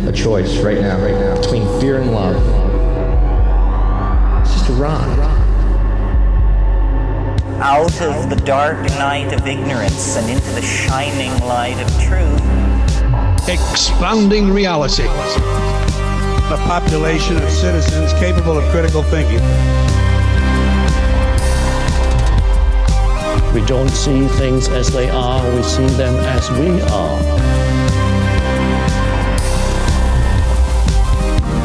a choice right now, between fear and love. It's just a rock. Out of the dark night of ignorance and into the shining light of truth. Expounding reality. A population of citizens capable of critical thinking. We don't see things as they are, we see them as we are.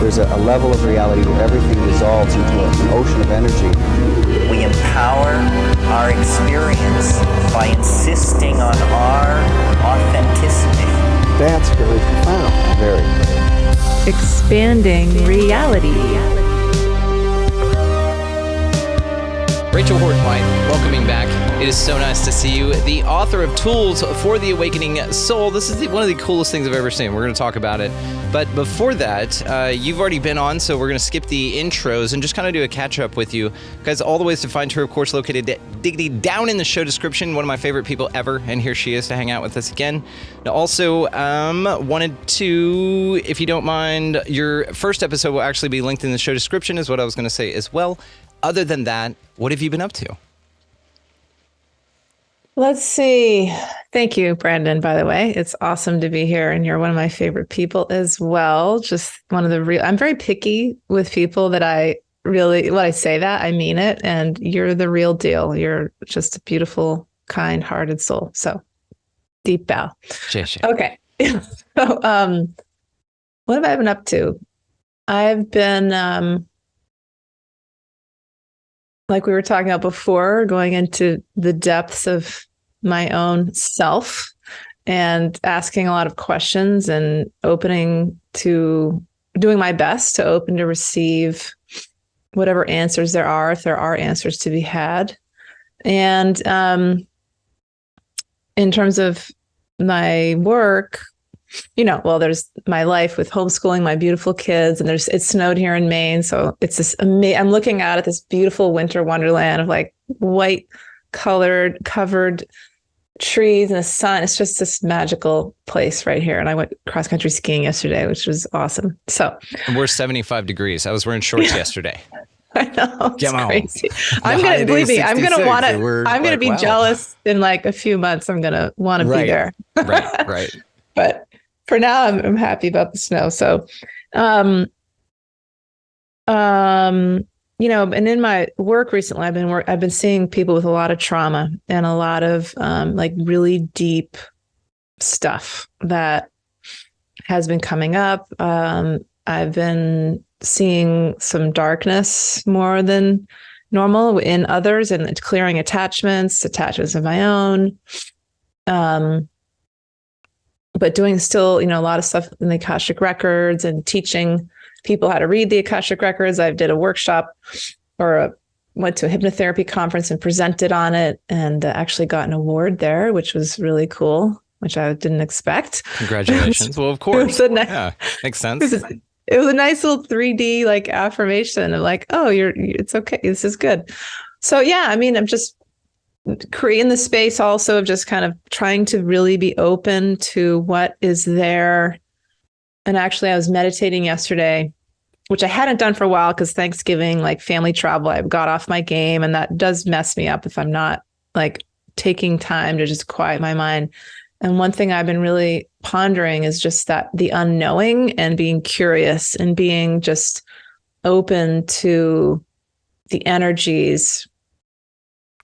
There's a level of reality where everything dissolves into an ocean of energy. We empower our experience by insisting on our authenticity. That's very profound. Very. Expanding reality. Rachel Horton White, welcoming back. It is so nice to see you. The author of Tools for the Awakening Soul. This is one of the coolest things I've ever seen. We're going to talk about it. But before that, you've already been on, so we're going to skip the intros and just kind of do a catch-up with you. Guys, all the ways to find her, of course, located diggity down in the show description. One of my favorite people ever, and here she is to hang out with us again. Now, also, wanted to, if you don't mind, your first episode will actually be linked in the show description, is what I was going to say as well. Other than that, what have you been up to? Let's see. Thank you, Brandon, by the way. It's awesome to be here, and you're one of my favorite people as well. Just one of the I'm very picky with people that when I say that, I mean it, and you're the real deal. You're just a beautiful, kind-hearted soul. So, deep bow. Okay. So, what have I been up to? I've been... like we were talking about before, going into the depths of my own self and asking a lot of questions and doing my best to open to receive whatever answers there are, if there are answers to be had. And in terms of my work, there's my life with homeschooling my beautiful kids, and it snowed here in Maine. So it's this I'm looking out at this beautiful winter wonderland of like white covered trees and the sun. It's just this magical place right here. And I went cross country skiing yesterday, which was awesome. So and we're 75 degrees. I was wearing shorts yesterday. I know. It's crazy. I'm going to be jealous in like a few months. I'm going to want to be there. Right. But for now, I'm happy about the snow. So, and in my work recently, I've been seeing people with a lot of trauma and a lot of like really deep stuff that has been coming up. I've been seeing some darkness more than normal in others, and clearing attachments of my own. But doing still, a lot of stuff in the Akashic Records and teaching people how to read the Akashic Records. I did a workshop went to a hypnotherapy conference and presented on it, and actually got an award there, which was really cool, which I didn't expect. Congratulations. Well, of course. Makes sense. It was a nice little 3D like affirmation of like, oh, it's okay. This is good. So yeah, I'm just creating the space also of just kind of trying to really be open to what is there. And actually I was meditating yesterday, which I hadn't done for a while because Thanksgiving, like family travel, I got off my game, and that does mess me up if I'm not like taking time to just quiet my mind. And one thing I've been really pondering is just that the unknowing and being curious and being just open to the energies.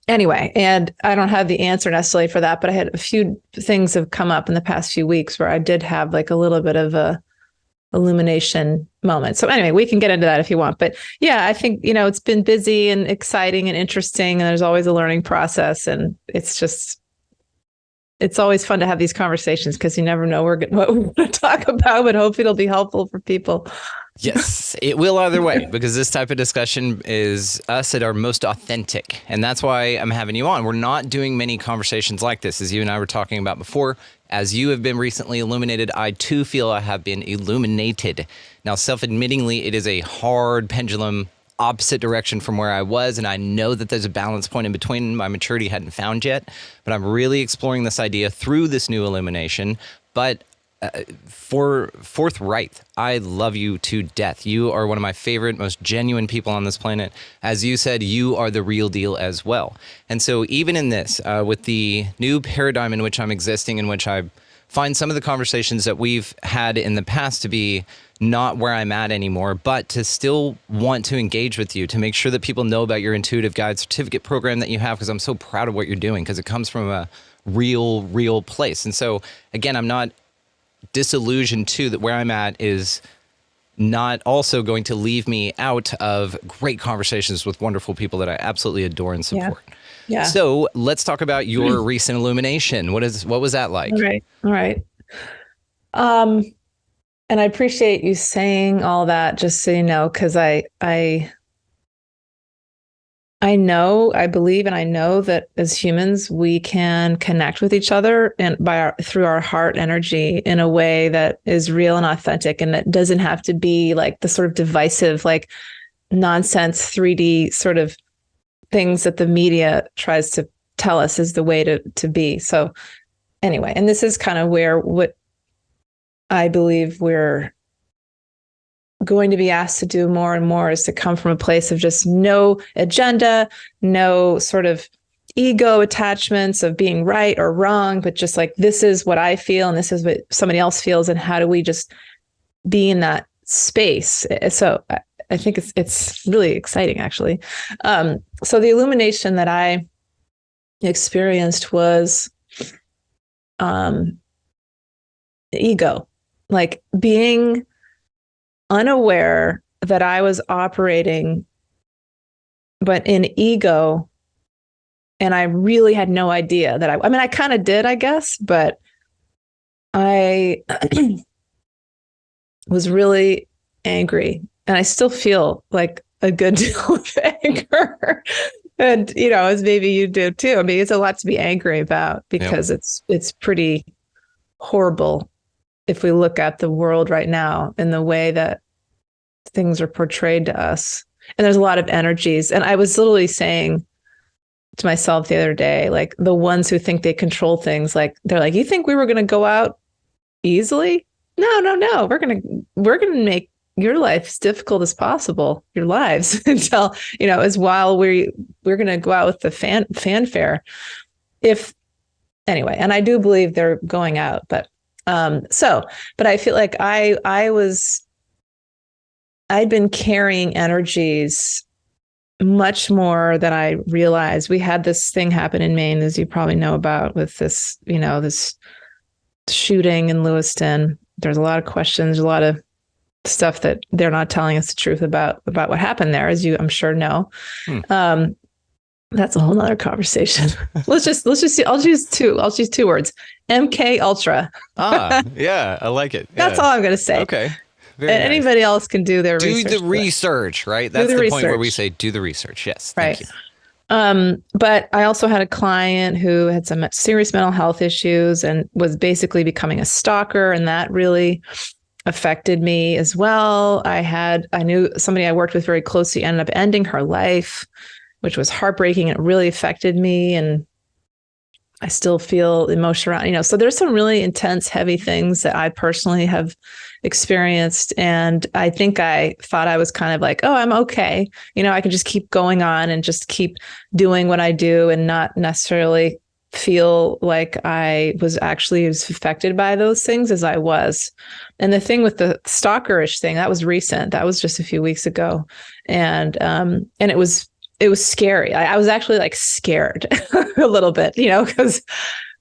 Anyway, and I don't have the answer necessarily for that, but I had a few things have come up in the past few weeks where I did have like a little bit of a illumination moment. So anyway, we can get into that if you want. But yeah, I think, it's been busy and exciting and interesting, and there's always a learning process. And it's always fun to have these conversations because you never know what we're going to talk about, but hope it'll be helpful for people. Yes, it will either way, because this type of discussion is us at our most authentic. And that's why I'm having you on. We're not doing many conversations like this, as you and I were talking about before. As you have been recently illuminated, I too feel I have been illuminated. Now, self-admittingly, it is a hard pendulum opposite direction from where I was, and I know that there's a balance point in between my maturity hadn't found yet, but I'm really exploring this idea through this new illumination. But forthright. I love you to death. You are one of my favorite, most genuine people on this planet. As you said, you are the real deal as well. And so even in this, with the new paradigm in which I'm existing, in which I find some of the conversations that we've had in the past to be not where I'm at anymore, but to still want to engage with you, to make sure that people know about your intuitive guide certificate program that you have, because I'm so proud of what you're doing, because it comes from a real place. And so again, I'm not disillusioned too that where I'm at is not also going to leave me out of great conversations with wonderful people that I absolutely adore and support. Yeah. So let's talk about your recent illumination. What was that like? All right. And I appreciate you saying all that, just so you know, because I know, I believe, and I know that as humans, we can connect with each other and through our heart energy in a way that is real and authentic, and that doesn't have to be like the sort of divisive, like nonsense 3D sort of things that the media tries to tell us is the way to be. So anyway, and this is kind of what I believe we're going to be asked to do more and more, is to come from a place of just no agenda, no sort of ego attachments of being right or wrong, but just like, this is what I feel and this is what somebody else feels, and how do we just be in that space? So I think it's really exciting, actually. So the illumination that I experienced was ego, like being unaware that I was operating, but in ego. And I really had no idea that I mean, I kind of did, I guess, but I was really angry, and I still feel like a good deal of anger. And, as maybe you do too. I mean, it's a lot to be angry about, because it's pretty horrible if we look at the world right now in the way that things are portrayed to us. And there's a lot of energies. And I was literally saying to myself the other day, like, the ones who think they control things, like, they're like, you think we were going to go out easily? No. We're going to make your life as difficult as possible, your lives, until, as while we're going to go out with the fanfare. Anyway, and I do believe they're going out, but I feel like I'd been carrying energies much more than I realized. We had this thing happen in Maine, as you probably know about, with this, this shooting in Lewiston. There's a lot of questions, a lot of stuff that they're not telling us the truth about what happened there, as you, I'm sure, know. That's a whole nother conversation. let's just see. I'll choose two words: MK Ultra. Yeah, I like it. Yeah. That's all I'm going to say. Okay. And anybody else can do their research. Do the research, right? That's the point where we say, do the research. Yes. Thank you. But I also had a client who had some serious mental health issues and was basically becoming a stalker, and that really affected me as well. I knew somebody I worked with very closely ended up ending her life, which was heartbreaking. It really affected me, and I still feel emotional, so there's some really intense, heavy things that I personally have experienced. And I think I thought I was kind of like, oh, I'm okay. I can just keep going on and just keep doing what I do and not necessarily feel like I was actually as affected by those things as I was. And the thing with the stalkerish thing, that was recent. That was just a few weeks ago. And it was scary. I was actually like scared a little bit, because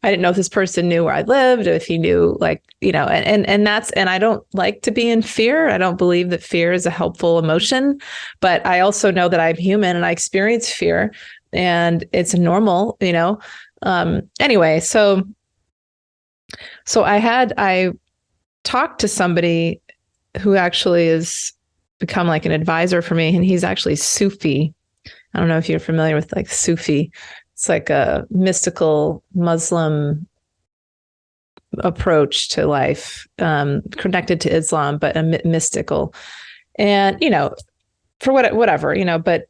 I didn't know if this person knew where I lived, or if he knew, like, and I don't like to be in fear. I don't believe that fear is a helpful emotion, but I also know that I'm human and I experience fear, and it's normal, anyway. So I talked to somebody who actually has become like an advisor for me, and he's actually Sufi. I don't know if you're familiar with like Sufi. It's like a mystical Muslim approach to life, connected to Islam, but mystical. And, for whatever, but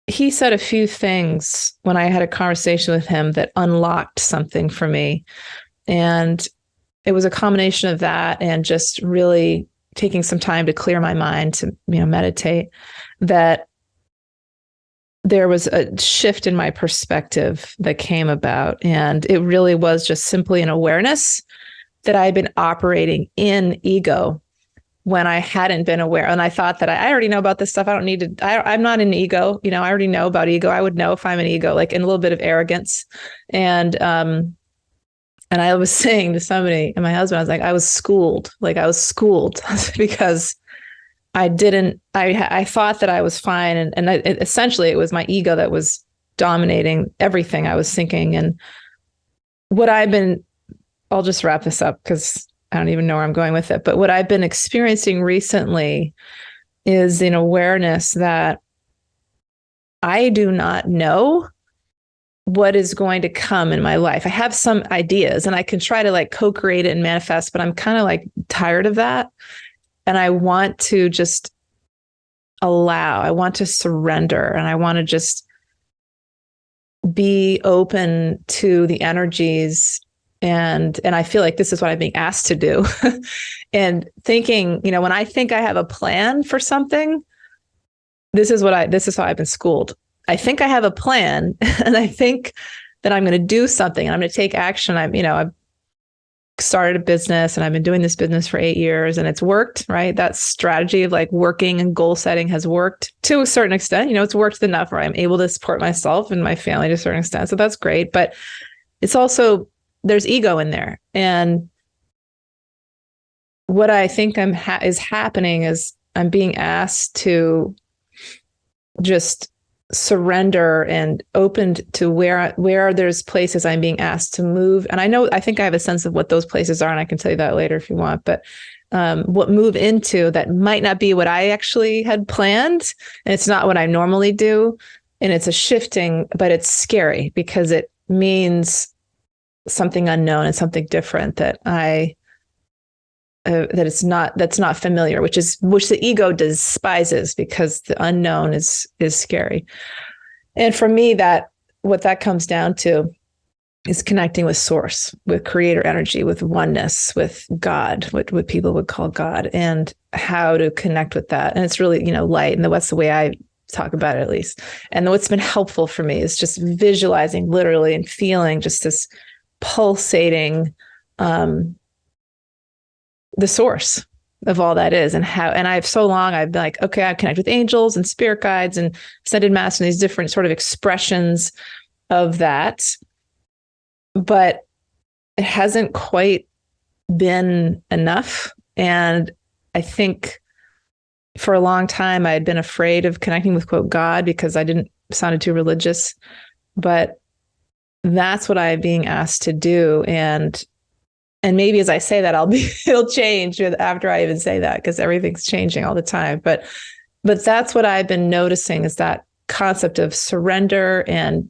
he said a few things when I had a conversation with him that unlocked something for me. And it was a combination of that and just really taking some time to clear my mind to, meditate, that there was a shift in my perspective that came about. And it really was just simply an awareness that I'd been operating in ego when I hadn't been aware. And I thought that I already know about this stuff. I don't need to, I'm not in ego. I already know about ego. I would know if I'm an ego, like in a little bit of arrogance. And I was saying to somebody, and my husband, I was like, I was schooled because I thought that I was fine. And essentially it was my ego that was dominating everything I was thinking. And I'll just wrap this up because I don't even know where I'm going with it. But what I've been experiencing recently is an awareness that I do not know what is going to come in my life. I have some ideas and I can try to like co-create it and manifest, but I'm kind of like tired of that. And I want to just I want to surrender, and I want to just be open to the energies. And I feel like this is what I'm being asked to do. And thinking, when I think I have a plan for something, this is how I've been schooled. I think I have a plan and I think that I'm going to do something and I'm going to take action. I've started a business and I've been doing this business for 8 years and it's worked, right? That strategy of like working and goal setting has worked to a certain extent. It's worked enough where I'm able to support myself and my family to a certain extent. So that's great. But it's also, there's ego in there. And what I think is happening is I'm being asked to just surrender and opened to where there's places I'm being asked to move. And I think I have a sense of what those places are, and I can tell you that later if you want, but what move into that might not be what I actually had planned. And it's not what I normally do. And it's a shifting, but it's scary because it means something unknown and something different that that's not familiar, which the ego despises because the unknown is scary. And for me, what that comes down to is connecting with source, with creator energy, with oneness, with God, what people would call God, and how to connect with that. And it's really, light. And that's the way I talk about it, at least. And what's been helpful for me is just visualizing literally and feeling just this pulsating, the source of all that is, and I've been like, okay, I connect with angels and spirit guides and ascended master and these different sort of expressions of that, but it hasn't quite been enough. And I think for a long time I had been afraid of connecting with quote God because sounded too religious, but that's what I'm being asked to do. And maybe as I say that, it'll change after I even say that, because everything's changing all the time. But that's what I've been noticing, is that concept of surrender and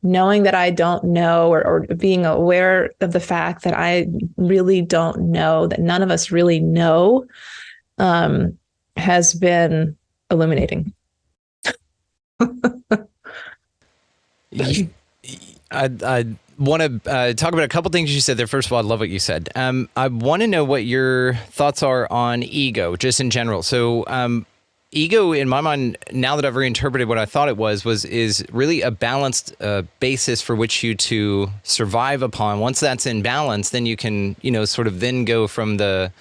knowing that I don't know, or being aware of the fact that I really don't know, that none of us really know, has been illuminating. I want to talk about a couple things you said there. First of all, I love what you said. I want to know what your thoughts are on ego, just in general. So ego, in my mind, now that I've reinterpreted what I thought it is really a balanced basis for which you to survive upon. Once that's in balance, then you can, sort of then go from the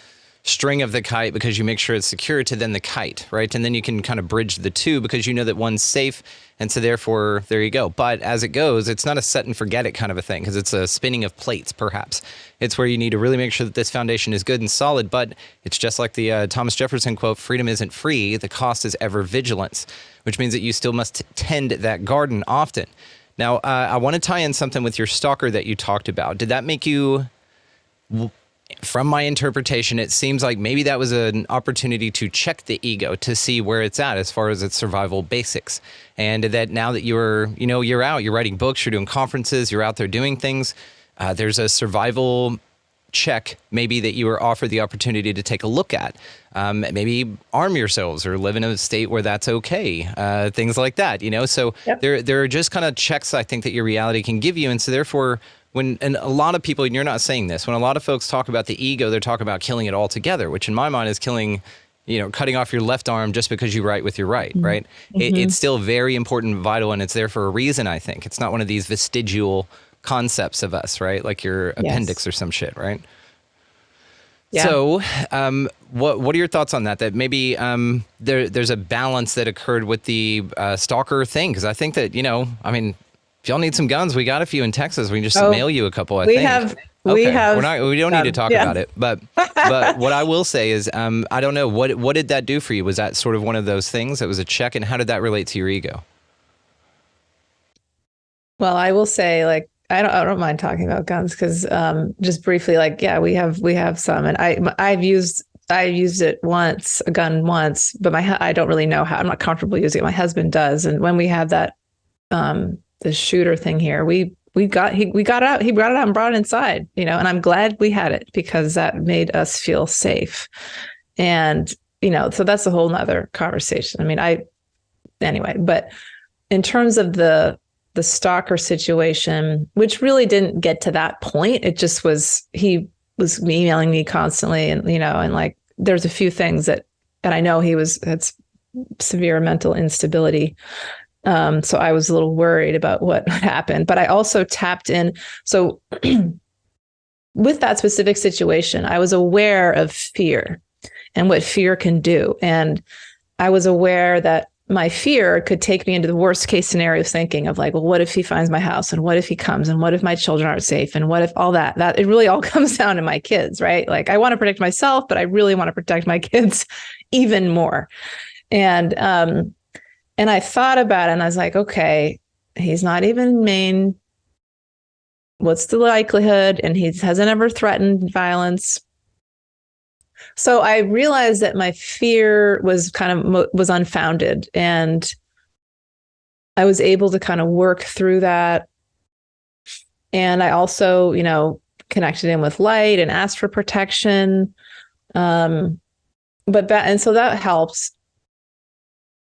string of the kite, because you make sure it's secure, to then the kite, right? And then you can kind of bridge the two because you know that one's safe. And so therefore, there you go. But as it goes, it's not a set and forget it kind of a thing, because it's a spinning of plates, perhaps. It's where you need to really make sure that this foundation is good and solid. But it's just like the Thomas Jefferson quote, freedom isn't free. The cost is ever vigilance, which means that you still must tend that garden often. Now, I want to tie in something with your stalker that you talked about. Did that make you... From my interpretation, it seems like maybe that was an opportunity to check the ego, to see where it's at as far as its survival basics. And that now that you're out, you're writing books, you're doing conferences, you're out there doing things, there's a survival check maybe that you were offered the opportunity to take a look at. Maybe arm yourselves or live in a state where that's okay. Things like that, So yep. There are just kind of checks I think that your reality can give you. And so therefore, and a lot of people, and you're not saying this, when a lot of folks talk about the ego, they're talking about killing it altogether, which in my mind is killing, cutting off your left arm just because you write with your right, right? It's still very important, vital, and it's there for a reason, I think. It's not one of these vestigial concepts of us, right? Like your appendix or some shit, right? Yeah. So what are your thoughts on that? That maybe there's a balance that occurred with the stalker thing? Because I think that, if y'all need some guns, we got a few in Texas. We can just mail you a couple, I think. We have. We don't need to talk about it. But what I will say is, I don't know, what did that do for you? Was that sort of one of those things that was a check? And how did that relate to your ego? Well, I will say, like, I don't mind talking about guns because just briefly, like, yeah, we have some, and I used it once, a gun once, but I don't really know how. I'm not comfortable using it. My husband does, and when we had that the shooter thing here, we got it out. He brought it out and brought it inside, and I'm glad we had it because that made us feel safe. And so that's a whole nother conversation. I mean, anyway, but in terms of the stalker situation, which really didn't get to that point, it just was, he was emailing me constantly, and and like there's a few things that, and I know had severe mental instability. So I was a little worried about what happened, but I also tapped in. So with that specific situation, I was aware of fear and what fear can do. And I was aware that my fear could take me into the worst case scenario thinking of like, well, what if he finds my house? And what if he comes? And what if my children aren't safe? And what if all that it really all comes down to my kids, right? Like I want to protect myself, but I really want to protect my kids even more. And I thought about it and I was like, okay, he's not even in Maine. What's the likelihood? And he hasn't ever threatened violence. So I realized that my fear was was unfounded, and I was able to kind of work through that. And I also, connected in with light and asked for protection. And so that helps.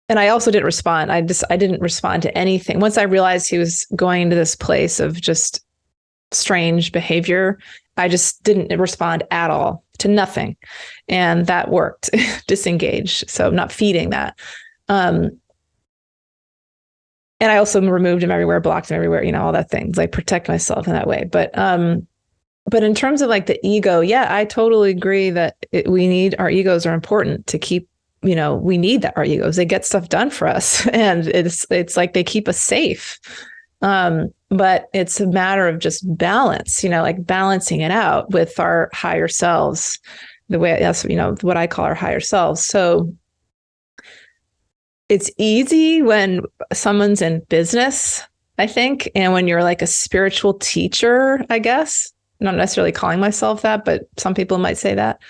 And I also didn't respond. I didn't respond to anything. Once I realized he was going into this place of just strange behavior, I just didn't respond at all to nothing. And that worked. Disengage. So I'm not feeding that. And I also removed him everywhere, blocked him everywhere, all that things, like protect myself in that way. But in terms of like the ego, yeah, I totally agree that our egos are important to keep. We need our egos. They get stuff done for us, and it's like they keep us safe. But it's a matter of just balance, like balancing it out with our higher selves, the way that's, what I call our higher selves. So it's easy when someone's in business, I think, and when you're like a spiritual teacher, I guess, not necessarily calling myself that, but some people might say that,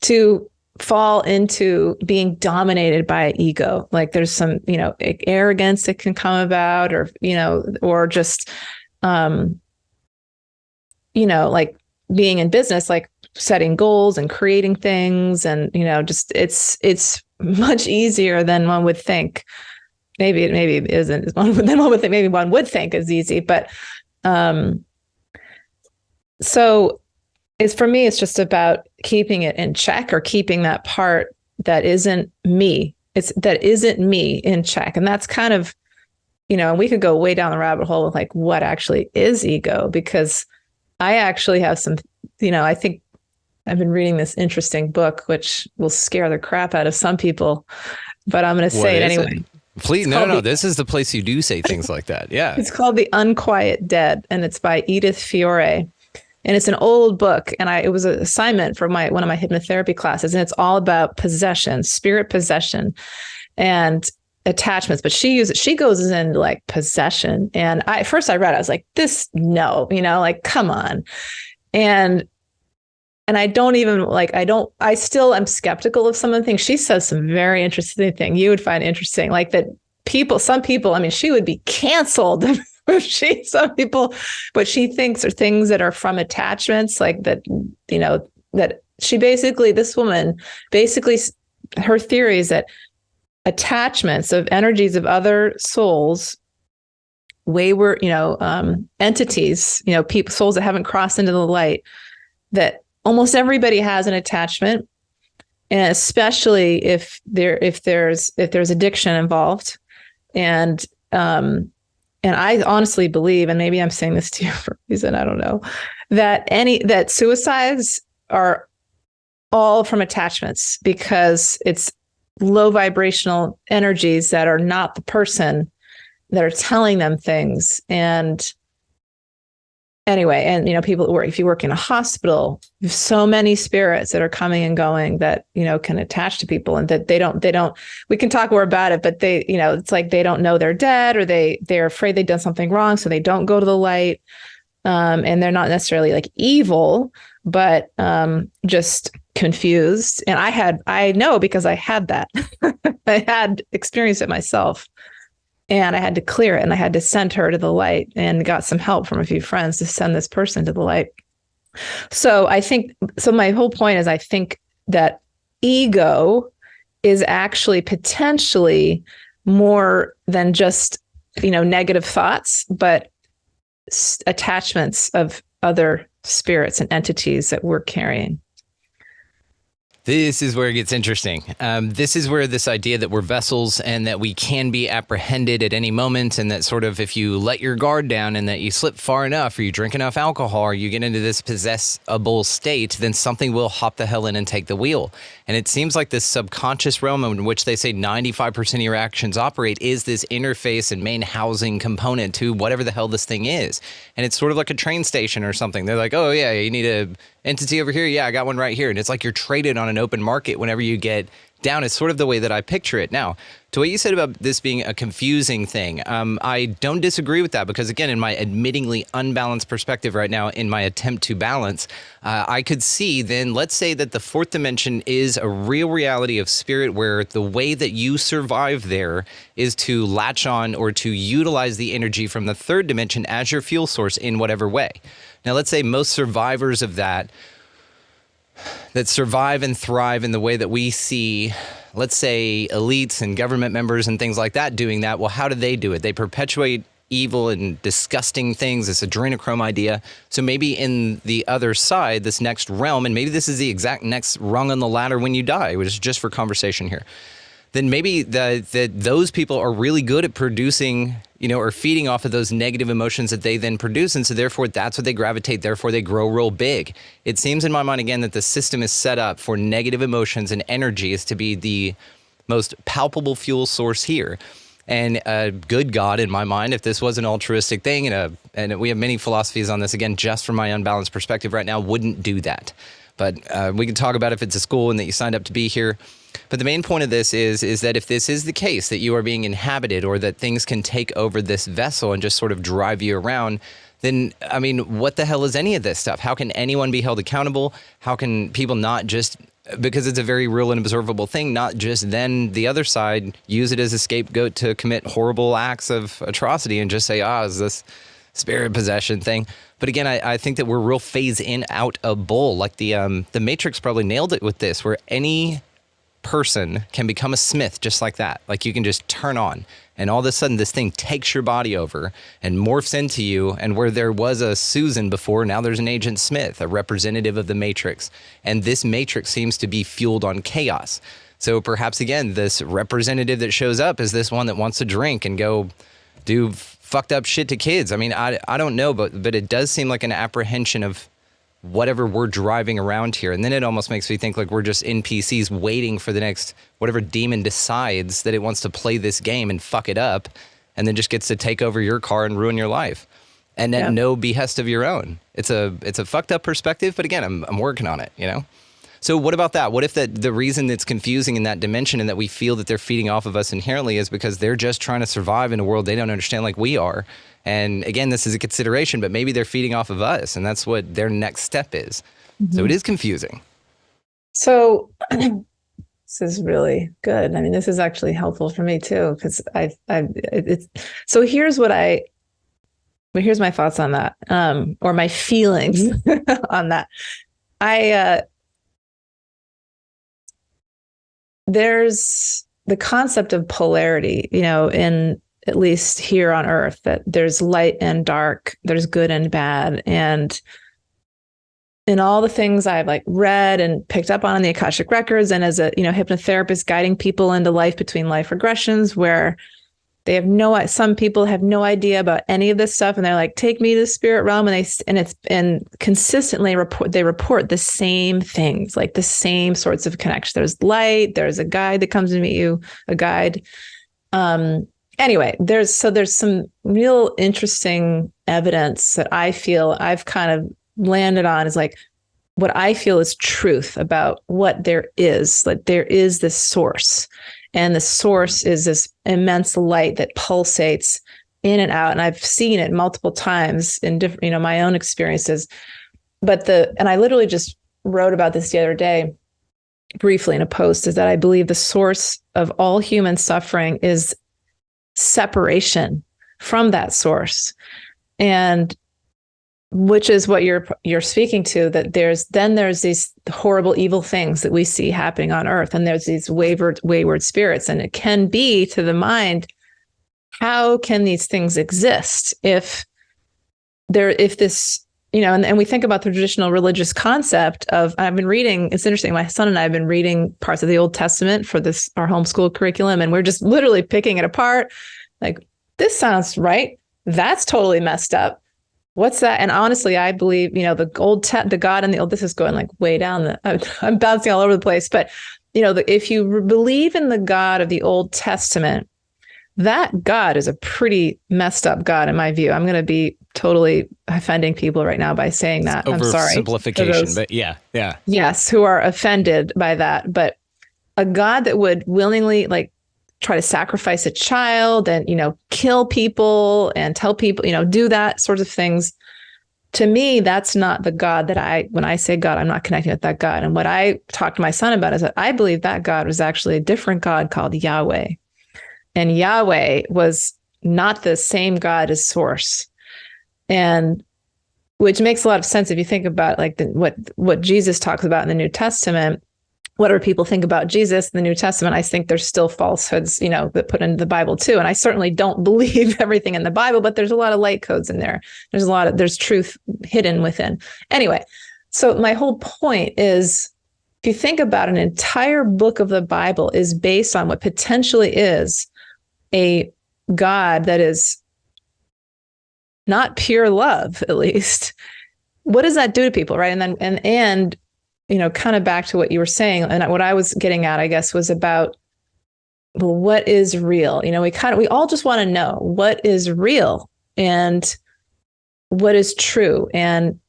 to fall into being dominated by ego. Like there's some, arrogance that can come about, or just, like being in business, like setting goals and creating things. And, just, it's much easier than one would think. Maybe it isn't than one would think. Maybe one would think is easy, but, so for me, it's just about keeping it in check, or keeping that part that isn't me. That isn't me in check. And that's kind of, we could go way down the rabbit hole with like what actually is ego, because I actually have some, I think I've been reading this interesting book, which will scare the crap out of some people, but I'm going to say it anyway. Please, no. This is the place you do say things like that. Yeah. It's called The Unquiet Dead, and it's by Edith Fiore. And it's an old book, and it was an assignment for one of my hypnotherapy classes, and it's all about possession, spirit possession, and attachments. But she goes into like possession. And at first I read it, I was like, like, come on. And I don't even like, I still am skeptical of some of the things. She says some very interesting thing you would find interesting, like that some people, I mean, she would be canceled. Some people, what she thinks are things that are from attachments, like that, that this woman basically, her theory is that attachments of energies of other souls wayward, entities, people, souls that haven't crossed into the light, that almost everybody has an attachment. And especially if there's addiction involved. And I honestly believe, and maybe I'm saying this to you for a reason, I don't know, that suicides are all from attachments, because it's low vibrational energies that are not the person that are telling them things. And anyway, and people if you work in a hospital, there's so many spirits that are coming and going that can attach to people, and that they don't we can talk more about it, but they it's like they don't know they're dead, or they're afraid they've done something wrong, so they don't go to the light. And they're not necessarily like evil, but just confused. And I know, because I had that. I had experienced it myself, and I had to clear it, and I had to send her to the light, and got some help from a few friends to send this person to the light. So my whole point is, I think that ego is actually potentially more than just, negative thoughts, but attachments of other spirits and entities that we're carrying. This is where it gets interesting. This is where this idea that we're vessels and that we can be apprehended at any moment, and that sort of if you let your guard down and that you slip far enough, or you drink enough alcohol, or you get into this possessable state, then something will hop the hell in and take the wheel. And it seems like this subconscious realm, in which they say 95% of your actions operate, is this interface and main housing component to whatever the hell this thing is. And it's sort of like a train station or something. They're like, oh yeah, you need a entity over here. Yeah, I got one right here. And it's like you're traded on an open market whenever you get down. It's sort of the way that I picture it. Now, to what you said about this being a confusing thing, I don't disagree with that, because again, in my admittingly unbalanced perspective right now, in my attempt to balance, I could see then, let's say that the fourth dimension is a real reality of spirit, where the way that you survive there is to latch on or to utilize the energy from the third dimension as your fuel source in whatever way. Now, let's say most survivors of that survive and thrive in the way that we see, let's say, elites and government members and things like that doing that. Well, how do they do it? They perpetuate evil and disgusting things, this adrenochrome idea. So maybe in the other side, this next realm, and maybe this is the exact next rung on the ladder when you die, which is just for conversation here, then maybe those people are really good at producing, or feeding off of those negative emotions that they then produce. And so therefore, that's what they gravitate. Therefore, they grow real big. It seems in my mind, again, that the system is set up for negative emotions and energies to be the most palpable fuel source here. And a good God, in my mind, if this was an altruistic thing, and we have many philosophies on this, again, just from my unbalanced perspective right now, wouldn't do that. But we can talk about if it's a school and that you signed up to be here. But the main point of this is that if this is the case, that you are being inhabited, or that things can take over this vessel and just sort of drive you around, then, I mean, what the hell is any of this stuff? How can anyone be held accountable? How can people not just, because it's a very real and observable thing, not just then the other side use it as a scapegoat to commit horrible acts of atrocity and just say, is this spirit possession thing? But again, I think that we're real phase in, out of bowl. Like the Matrix probably nailed it with this, where any person can become a Smith just like that. Like you can just turn on, and all of a sudden this thing takes your body over and morphs into you. And where there was a Susan before, now there's an Agent Smith, a representative of the Matrix. And this Matrix seems to be fueled on chaos. So perhaps, again, this representative that shows up is this one that wants to drink and go do fucked up shit to kids. I mean, I don't know, but it does seem like an apprehension of whatever we're driving around here. And then it almost makes me think like we're just NPCs waiting for the next, whatever demon decides that it wants to play this game and fuck it up, and then just gets to take over your car and ruin your life. And at no behest of your own. It's a fucked up perspective, but again, I'm working on it, So what about that? What if the reason it's confusing in that dimension and that we feel that they're feeding off of us inherently is because they're just trying to survive in a world they don't understand like we are? And again, this is a consideration, but maybe they're feeding off of us, and that's what their next step is. Mm-hmm. So it is confusing. So this is really good. I mean, this is actually helpful for me too, because so here's my thoughts on that, or my feelings on that. There's the concept of polarity, in at least here on earth, that there's light and dark, there's good and bad. And in all the things I've like read and picked up on in the Akashic records, and as a, hypnotherapist guiding people into life between life regressions, where they have some people have no idea about any of this stuff, and they're like, take me to the spirit realm, and consistently report the same things, like the same sorts of connections. There's light, there's a guide that comes to meet you, a guide. Anyway, there's some real interesting evidence that I feel I've kind of landed on, is like what I feel is truth about what there is. Like there is this source, and the source is this immense light that pulsates in and out. And I've seen it multiple times in different, my own experiences. And I literally just wrote about this the other day briefly in a post, is that I believe the source of all human suffering is separation from that source. And which is what you're speaking to, that there's these horrible, evil things that we see happening on earth, and there's these wayward spirits. And it can be, to the mind, how can these things exist if this, and we think about the traditional religious concept of, I've been reading, it's interesting, my son and I have been reading parts of the Old Testament for our homeschool curriculum, and we're just literally picking it apart. Like, this sounds right. That's totally messed up. What's that? And honestly, I believe, the God in the old, this is going like way down I'm bouncing all over the place, but if you believe in the God of the Old Testament, that God is a pretty messed up God in my view. I'm going to be totally offending people right now by saying that. I'm sorry. Oversimplification, but yeah. Yes, who are offended by that. But a God that would willingly try to sacrifice a child and, kill people and tell people, do that sorts of things. To me, that's not the God that when I say God, I'm not connecting with that God. And what I talked to my son about is that I believe that God was actually a different God called Yahweh. And Yahweh was not the same God as Source. And which makes a lot of sense if you think about what Jesus talks about in the New Testament. Whatever people think about Jesus in the New Testament, I think there's still falsehoods, that put into the Bible too. And I certainly don't believe everything in the Bible, but there's a lot of light codes in there. There's truth hidden within. Anyway, so my whole point is, if you think about an entire book of the Bible is based on what potentially is a God that is not pure love, at least, what does that do to people, right? And kind of back to what you were saying, and what I was getting at, I guess, was about, well, what is real? We all just want to know what is real and what is true. And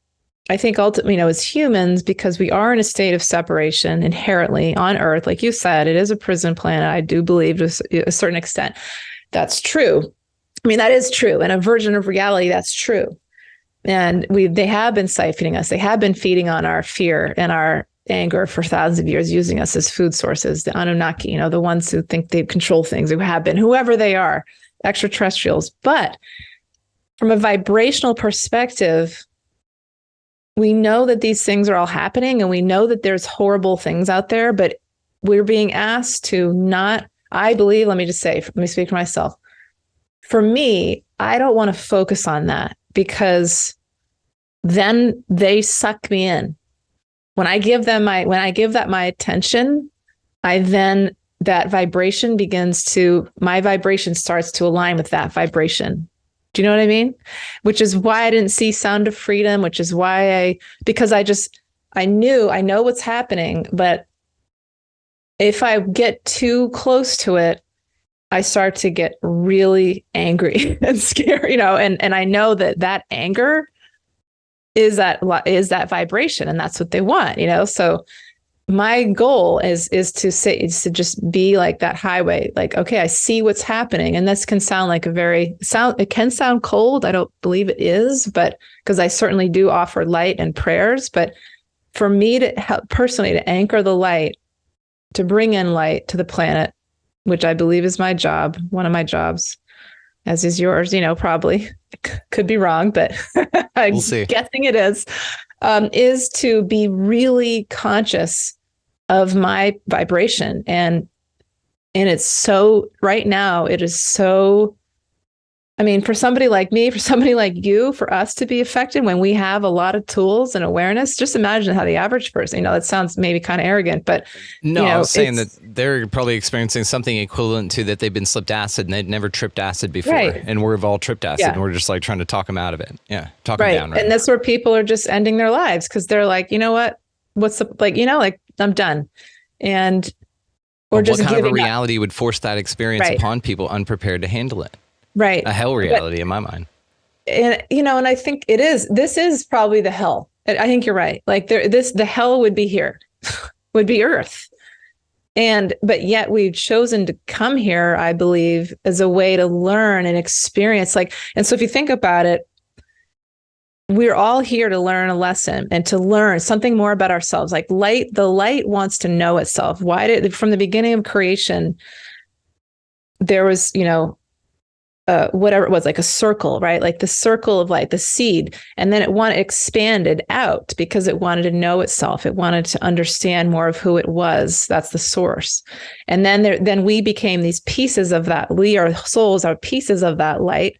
I think ultimately, as humans, because we are in a state of separation inherently on Earth, like you said, it is a prison planet. I do believe to a certain extent that's true. I mean, that is true. And a version of reality, that's true. And they have been siphoning us. They have been feeding on our fear and our anger for thousands of years, using us as food sources. The Anunnaki, the ones who think they control things, who have been, whoever they are, extraterrestrials. But from a vibrational perspective, we know that these things are all happening, and we know that there's horrible things out there, but we're being asked to not, I believe, let me speak for myself. For me, I don't want to focus on that, because then they suck me in. When I give that my attention, that vibration my vibration starts to align with that vibration. Do you know what I mean? Which is why I didn't see Sound of Freedom, which is why I know what's happening, but if I get too close to it, I start to get really angry and scared, and I know that anger is that vibration, and that's what they want, So my goal is to just be like that highway, like, okay, I see what's happening. And this can sound like it can sound cold. I don't believe it is, but because I certainly do offer light and prayers, but for me to help personally to anchor the light, to bring in light to the planet, which I believe is my job, one of my jobs, as is yours, probably could be wrong, but I'm guessing it is to be really conscious of my vibration. And it's so, right now, it is so I mean, for somebody like me, for somebody like you, for us to be affected when we have a lot of tools and awareness, just imagine how the average person, that sounds maybe kind of arrogant, but no, I was saying that they're probably experiencing something equivalent to that they've been slipped acid and they'd never tripped acid before. Right. And we've all tripped acid and we're just like trying to talk them out of it. Yeah. Talk them down. Right. And that's where people are just ending their lives because they're like, you know what? What's the, like, I'm done. And or just what kind of a giving reality would force that experience upon people unprepared to handle it? Right. A hell reality in my mind. And, and I think this is probably the hell. I think you're right. Like the hell would be here, would be Earth. But yet we've chosen to come here, I believe, as a way to learn and experience. And so if you think about it, we're all here to learn a lesson and to learn something more about ourselves. Like the light wants to know itself. From the beginning of creation, there was, whatever it was, like a circle, right? Like the circle of light, the seed. And then it expanded out because it wanted to know itself. It wanted to understand more of who it was. That's the source. And then we became these pieces of that. Our souls are pieces of that light.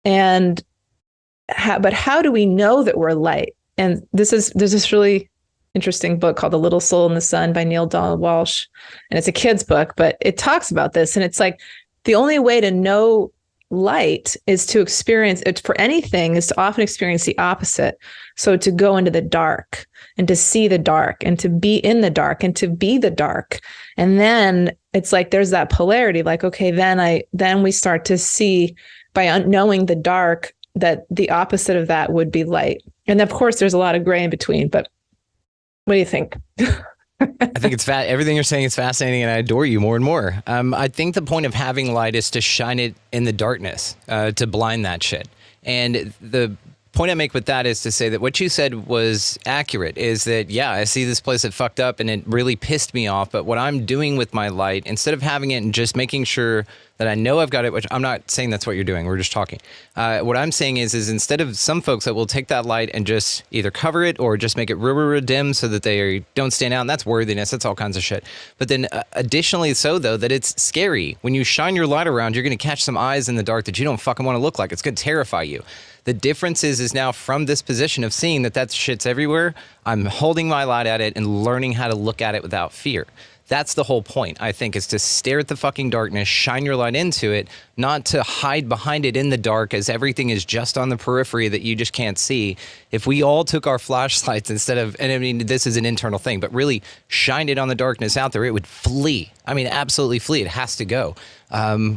But how do we know that we're light? And there's this really interesting book called The Little Soul in the Sun by Neil Donald Walsh. And it's a kid's book, but it talks about this. And it's like, the only way to know light is to experience it for anything is to often experience the opposite. So to go into the dark and to see the dark and to be in the dark and to be the dark. And then it's like, there's that polarity, like, okay, then we start to see by knowing the dark that the opposite of that would be light. And of course there's a lot of gray in between, but what do you think? I think it's everything you're saying is fascinating, and I adore you more and more. I think the point of having light is to shine it in the darkness, to blind that shit. And the point I make with that is to say that what you said was accurate, is that, yeah, I see this place that fucked up and it really pissed me off, but what I'm doing with my light, instead of having it and just making sure that I know I've got it, which I'm not saying that's what you're doing, we're just talking. What I'm saying is instead of some folks that will take that light and just either cover it or just make it real dim so that they don't stand out, and that's worthiness, that's all kinds of shit. But then additionally so, though, that it's scary. When you shine your light around, you're going to catch some eyes in the dark that you don't fucking want to look like. It's going to terrify you. The difference is now from this position of seeing that shit's everywhere, I'm holding my light at it and learning how to look at it without fear. That's the whole point, I think, is to stare at the fucking darkness, shine your light into it, not to hide behind it in the dark as everything is just on the periphery that you just can't see. If we all took our flashlights instead of, and I mean, this is an internal thing, but really shined it on the darkness out there, it would flee. I mean, absolutely flee. It has to go.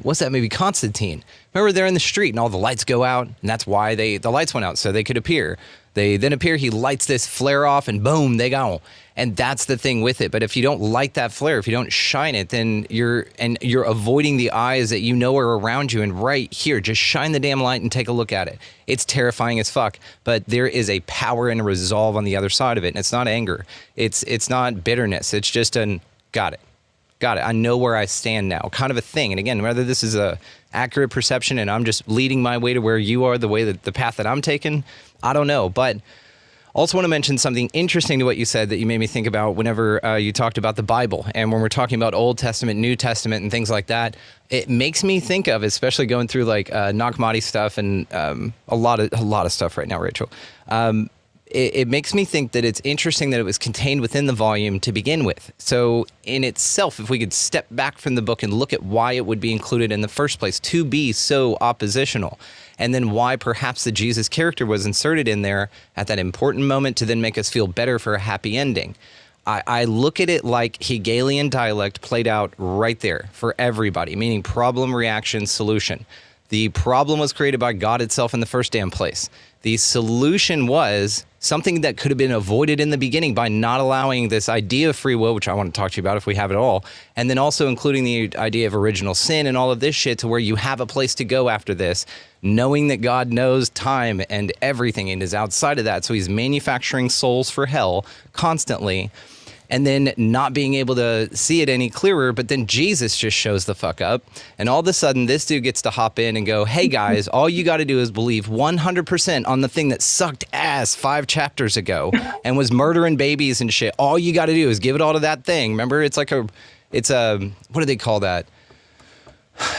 What's that movie, Constantine? Remember they're in the street and all the lights go out, and that's why the lights went out, so they could appear. They then appear, he lights this flare off, and boom, they go. And that's the thing with it. But if you don't light that flare, if you don't shine it, then you're avoiding the eyes that you know are around you. And right here, just shine the damn light and take a look at it. It's terrifying as fuck, but there is a power and a resolve on the other side of it. And it's not anger. It's not bitterness. It's just got it. I know where I stand now, kind of a thing. And again, whether this is a accurate perception and I'm just leading my way to where you are, the path that I'm taking, I don't know. But also want to mention something interesting to what you said that you made me think about whenever you talked about the Bible. And when we're talking about Old Testament, New Testament, and things like that, it makes me think of, especially going through like Nag Hammadi stuff and a lot of stuff right now, Rachel. It makes me think that it's interesting that it was contained within the volume to begin with. So in itself, if we could step back from the book and look at why it would be included in the first place, to be so oppositional, and then why perhaps the Jesus character was inserted in there at that important moment to then make us feel better for a happy ending. I look at it like Hegelian dialect played out right there for everybody, meaning problem, reaction, solution. The problem was created by God itself in the first damn place. The solution was something that could have been avoided in the beginning by not allowing this idea of free will, which I want to talk to you about if we have it all, and then also including the idea of original sin and all of this shit to where you have a place to go after this, knowing that God knows time and everything and is outside of that. So he's manufacturing souls for hell constantly. And then not being able to see it any clearer, but then Jesus just shows the fuck up. And all of a sudden, this dude gets to hop in and go, hey guys, all you got to do is believe 100% on the thing that sucked ass 5 chapters ago and was murdering babies and shit. All you got to do is give it all to that thing. Remember, it's a, what do they call that?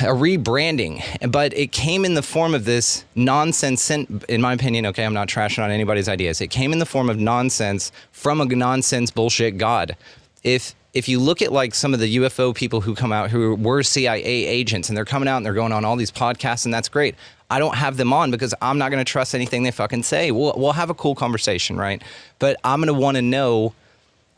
a rebranding, but it came in the form of this nonsense, in my opinion. Okay, I'm not trashing on anybody's ideas. It came in the form of nonsense from a nonsense bullshit God. If you look at like some of the UFO people who come out who were CIA agents and they're coming out and they're going on all these podcasts, and that's great. I don't have them on because I'm not going to trust anything they fucking say. We'll have a cool conversation, right? But I'm going to want to know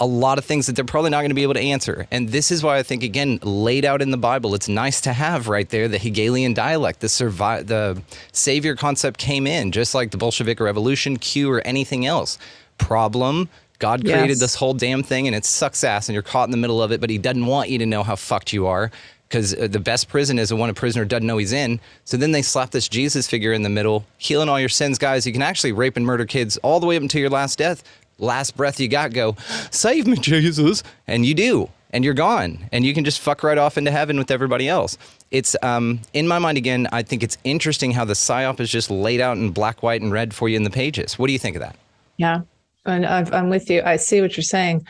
a lot of things that they're probably not going to be able to answer. And this is why I think, again, laid out in the Bible, it's nice to have right there the Hegelian dialect, the savior concept came in, just like the Bolshevik Revolution, Q, or anything else. Problem, God created this whole damn thing and it sucks ass and you're caught in the middle of it, but he doesn't want you to know how fucked you are, because the best prison is the one a prisoner doesn't know he's in. So then they slap this Jesus figure in the middle, healing all your sins, guys. You can actually rape and murder kids all the way up until your last death. Last breath you got, go, save me, Jesus. And you do. And you're gone. And you can just fuck right off into heaven with everybody else. It's, in my mind, again, I think it's interesting how the PSYOP is just laid out in black, white, and red for you in the pages. What do you think of that? Yeah. And I'm with you. I see what you're saying.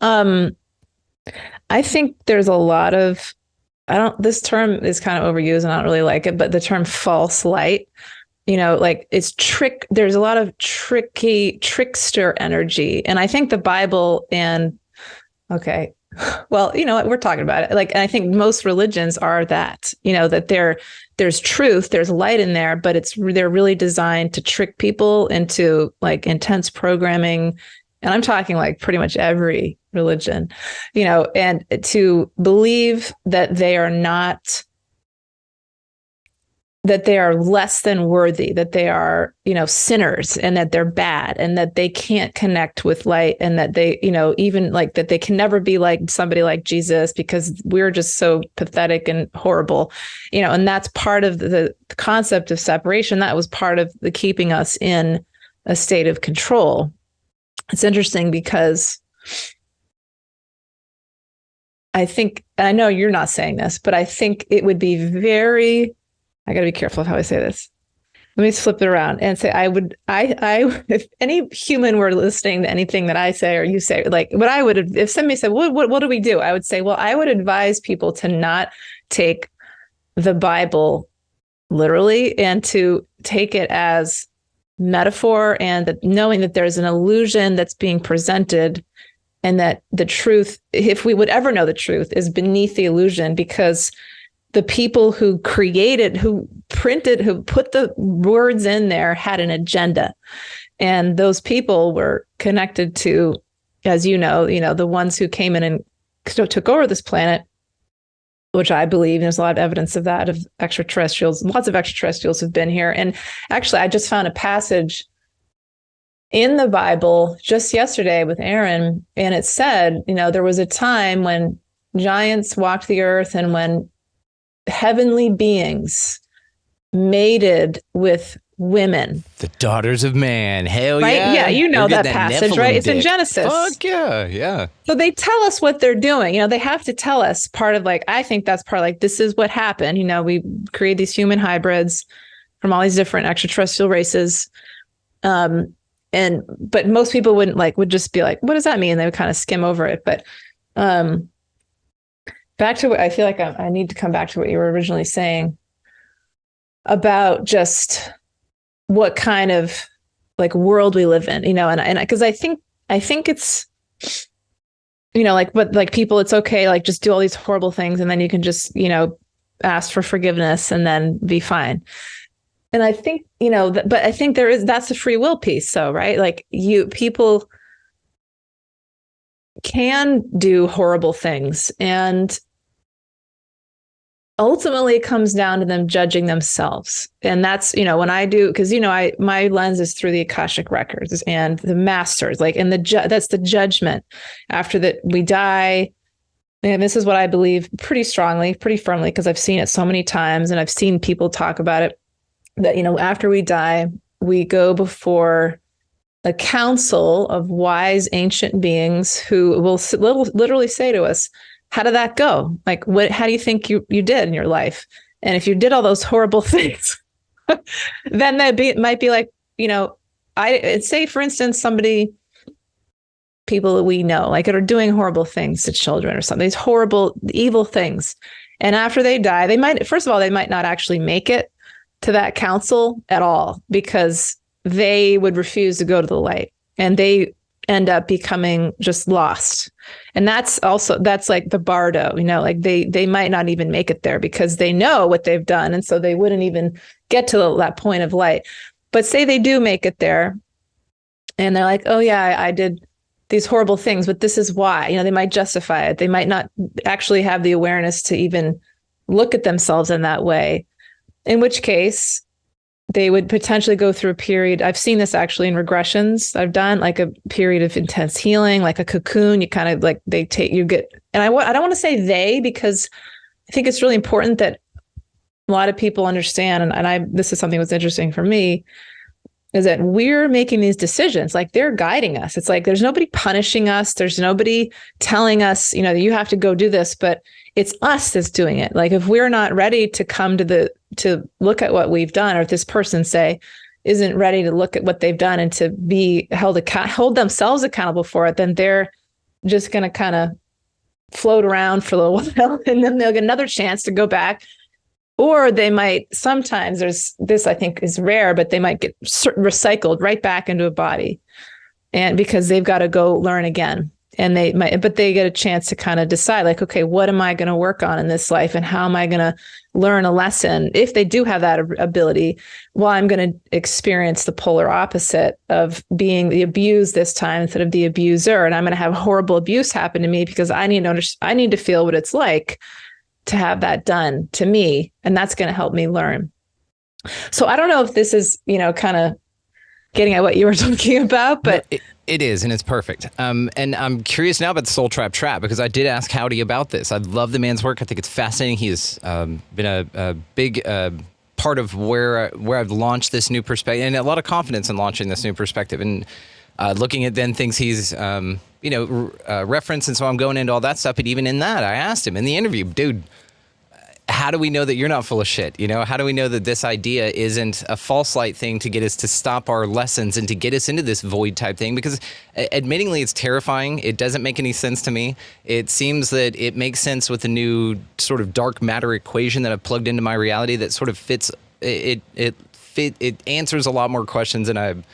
I think there's a lot of, this term is kind of overused and I don't really like it, but the term false light, like it's there's a lot of trickster energy. And I think the Bible okay, well, you know what, we're talking about it. Like, and I think most religions are that, that there's truth, there's light in there, but they're really designed to trick people into like intense programming. And I'm talking like pretty much every religion, and to believe that they are less than worthy, that they are, sinners, and that they're bad, and that they can't connect with light, and that they, even like that they can never be like somebody like Jesus because we're just so pathetic and horrible, and that's part of the concept of separation. That was part of the keeping us in a state of control. It's interesting because I think, and I know you're not saying this, but I think it would be I got to be careful of how I say this. Let me flip it around and say, if any human were listening to anything that I say or you say, like what I would, if somebody said, what do we do? I would say, well, I would advise people to not take the Bible literally and to take it as metaphor, and that knowing that there's an illusion that's being presented, and that the truth, if we would ever know the truth, is beneath the illusion, because the people who created, who printed, who put the words in there had an agenda. And those people were connected to, as you know, the ones who came in and took over this planet, which I believe there's a lot of evidence of that, of extraterrestrials. Lots of extraterrestrials have been here. And actually, I just found a passage in the Bible just yesterday with Aaron, and it said, there was a time when giants walked the earth and when heavenly beings mated with women. The daughters of man. Hell right? Yeah. Yeah, you know that passage, right? It's in Genesis. Fuck yeah, yeah. So they tell us what they're doing. They have to tell us part of I think that's part of this is what happened. We create these human hybrids from all these different extraterrestrial races. But most people would just be like, what does that mean? They would kind of skim over it. But back to what I feel like I need to come back to what you were originally saying about just what kind of world we live in, and because I think it's, but people, it's okay, just do all these horrible things and then you can just, ask for forgiveness and then be fine. And I think, but I think that's the free will piece. So, right. People can do horrible things, and ultimately it comes down to them judging themselves. And that's, when I do, because, my lens is through the Akashic records and the masters, and that's the judgment after that we die. And this is what I believe pretty strongly, pretty firmly, because I've seen it so many times and I've seen people talk about it, that, after we die, we go before a council of wise ancient beings who will literally say to us, how did that go? How do you think you did in your life? And if you did all those horrible things, then might be I'd say, for instance, people that we know, are doing horrible things to children or something, these horrible, evil things. And after they die, first of all, they might not actually make it to that council at all, because they would refuse to go to the light, and they end up becoming just lost. And that's like the bardo, like they might not even make it there because they know what they've done. And so they wouldn't even get to that point of light. But say they do make it there and they're like, oh yeah, I did these horrible things, but this is why. They might justify it. They might not actually have the awareness to even look at themselves in that way, in which case they would potentially go through a period. I've seen this actually in regressions I've done, like a period of intense healing, like a cocoon. You kind of like, I don't want to say they, because I think it's really important that a lot of people understand. This is something that's interesting for me, is that we're making these decisions. Like, they're guiding us. It's like, there's nobody punishing us. There's nobody telling us, you have to go do this, but it's us that's doing it. Like, if we're not ready to come to look at what we've done, or if this person, say, isn't ready to look at what they've done and to be hold themselves accountable for it, then they're just going to kind of float around for a little while, and then they'll get another chance to go back. Or they might, sometimes this I think is rare, but they might get recycled right back into a body, and because they've got to go learn again. And but they get a chance to kind of decide, like, okay, what am I going to work on in this life? And how am I going to learn a lesson? If they do have that ability, well, I'm going to experience the polar opposite of being the abused this time instead of the abuser. And I'm going to have horrible abuse happen to me because I need to feel what it's like to have that done to me. And that's going to help me learn. So I don't know if this is, kind of getting at what you were talking about, but no, it is, and it's perfect. And I'm curious now about the Soul Trap, because I did ask Howdy about this. I love the man's work. I think it's fascinating. He's been a big part of where I've launched this new perspective, and a lot of confidence in launching this new perspective, and looking at then things he's referenced. And so I'm going into all that stuff. But even in that, I asked him in the interview, dude, how do we know that you're not full of shit? How do we know that this idea isn't a false light thing to get us to stop our lessons and to get us into this void type thing? Because admittingly, it's terrifying. It doesn't make any sense to me. It seems that it makes sense with the new sort of dark matter equation that I've plugged into my reality that sort of fits. It answers a lot more questions than I've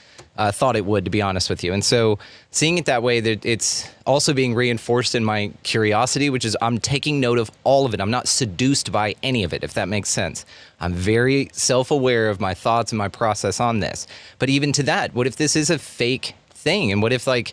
thought it would, to be honest with you. And so seeing it that way, that it's also being reinforced in my curiosity, which is I'm taking note of all of it. I'm not seduced by any of it, if that makes sense. I'm very self-aware of my thoughts and my process on this. But even to that, what if this is a fake thing? And what if, like,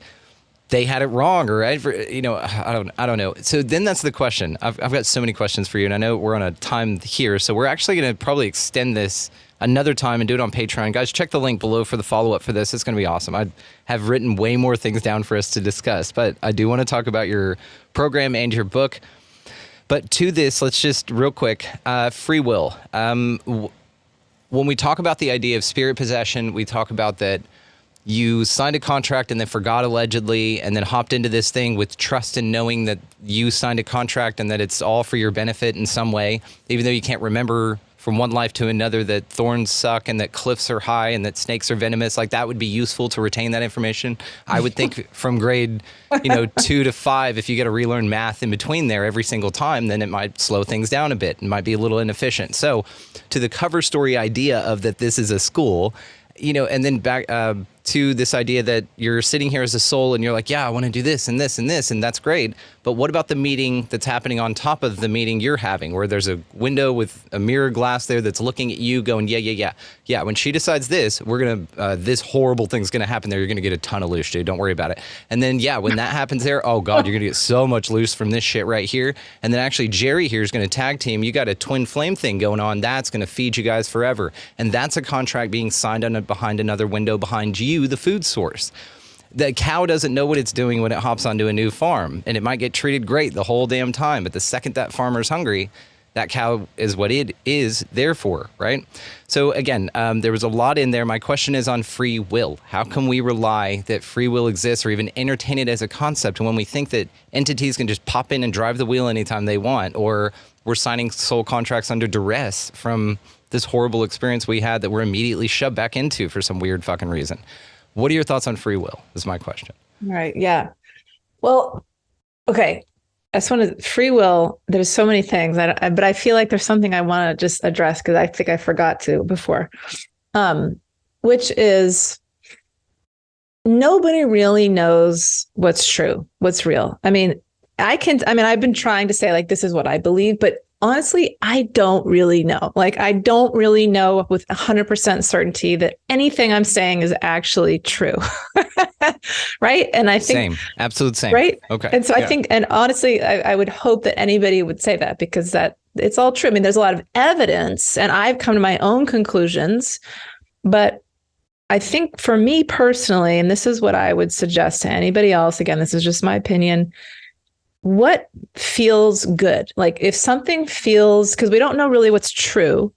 they had it wrong, or I don't know. So then that's the question. I've got so many questions for you, and I know we're on a time here, so we're actually going to probably extend this another time and do it on Patreon. Guys, check the link below for the follow-up for this. It's going to be awesome. I have written way more things down for us to discuss, but I do want to talk about your program and your book. But to this, let's just real quick, free will. When we talk about the idea of spirit possession, we talk about that you signed a contract and then forgot allegedly, and then hopped into this thing with trust and knowing that you signed a contract and that it's all for your benefit in some way, even though you can't remember from one life to another that thorns suck and that cliffs are high and that snakes are venomous. Like, that would be useful to retain that information. I would think from grade 2 to 5, if you get to relearn math in between there every single time, then it might slow things down a bit and might be a little inefficient. So to the cover story idea of that this is a school, and then back to this idea that you're sitting here as a soul and you're like, yeah, I want to do this and this and this, and that's great. But what about the meeting that's happening on top of the meeting you're having, where there's a window with a mirror glass there that's looking at you going, yeah. When she decides this, we're going to, this horrible thing's going to happen there. You're going to get a ton of loose, dude. Don't worry about it. And then, yeah, when that happens there, oh God, you're going to get so much loose from this shit right here. And then actually Jerry here is going to tag team. You got a twin flame thing going on. That's going to feed you guys forever. And that's a contract being signed on behind another window behind you, the food source. The cow doesn't know what it's doing when it hops onto a new farm, and it might get treated great the whole damn time. But the second that farmer's hungry, that cow is what it is there for, right? So again, there was a lot in there. My question is on free will. How can we rely that free will exists or even entertain it as a concept when we think that entities can just pop in and drive the wheel anytime they want, or we're signing soul contracts under duress from this horrible experience we had that we're immediately shoved back into for some weird fucking reason? What are your thoughts on free will is my question. Right. Yeah. Well, okay. just want to free will. There's so many things, but I feel like there's something I want to just address because I think I forgot to before, which is nobody really knows what's true, what's real. I mean, I've been trying to say like, this is what I believe, but honestly, I don't really know. Like, I don't really know with 100% certainty that anything I'm saying is actually true. Right. And I think absolute same. Right. Okay. And so I think, and honestly, I would hope that anybody would say that because that it's all true. I mean, there's a lot of evidence and I've come to my own conclusions, but I think for me personally, and this is what I would suggest to anybody else, again, this is just my opinion, what feels good? Like if something feels, because we don't know really what's true,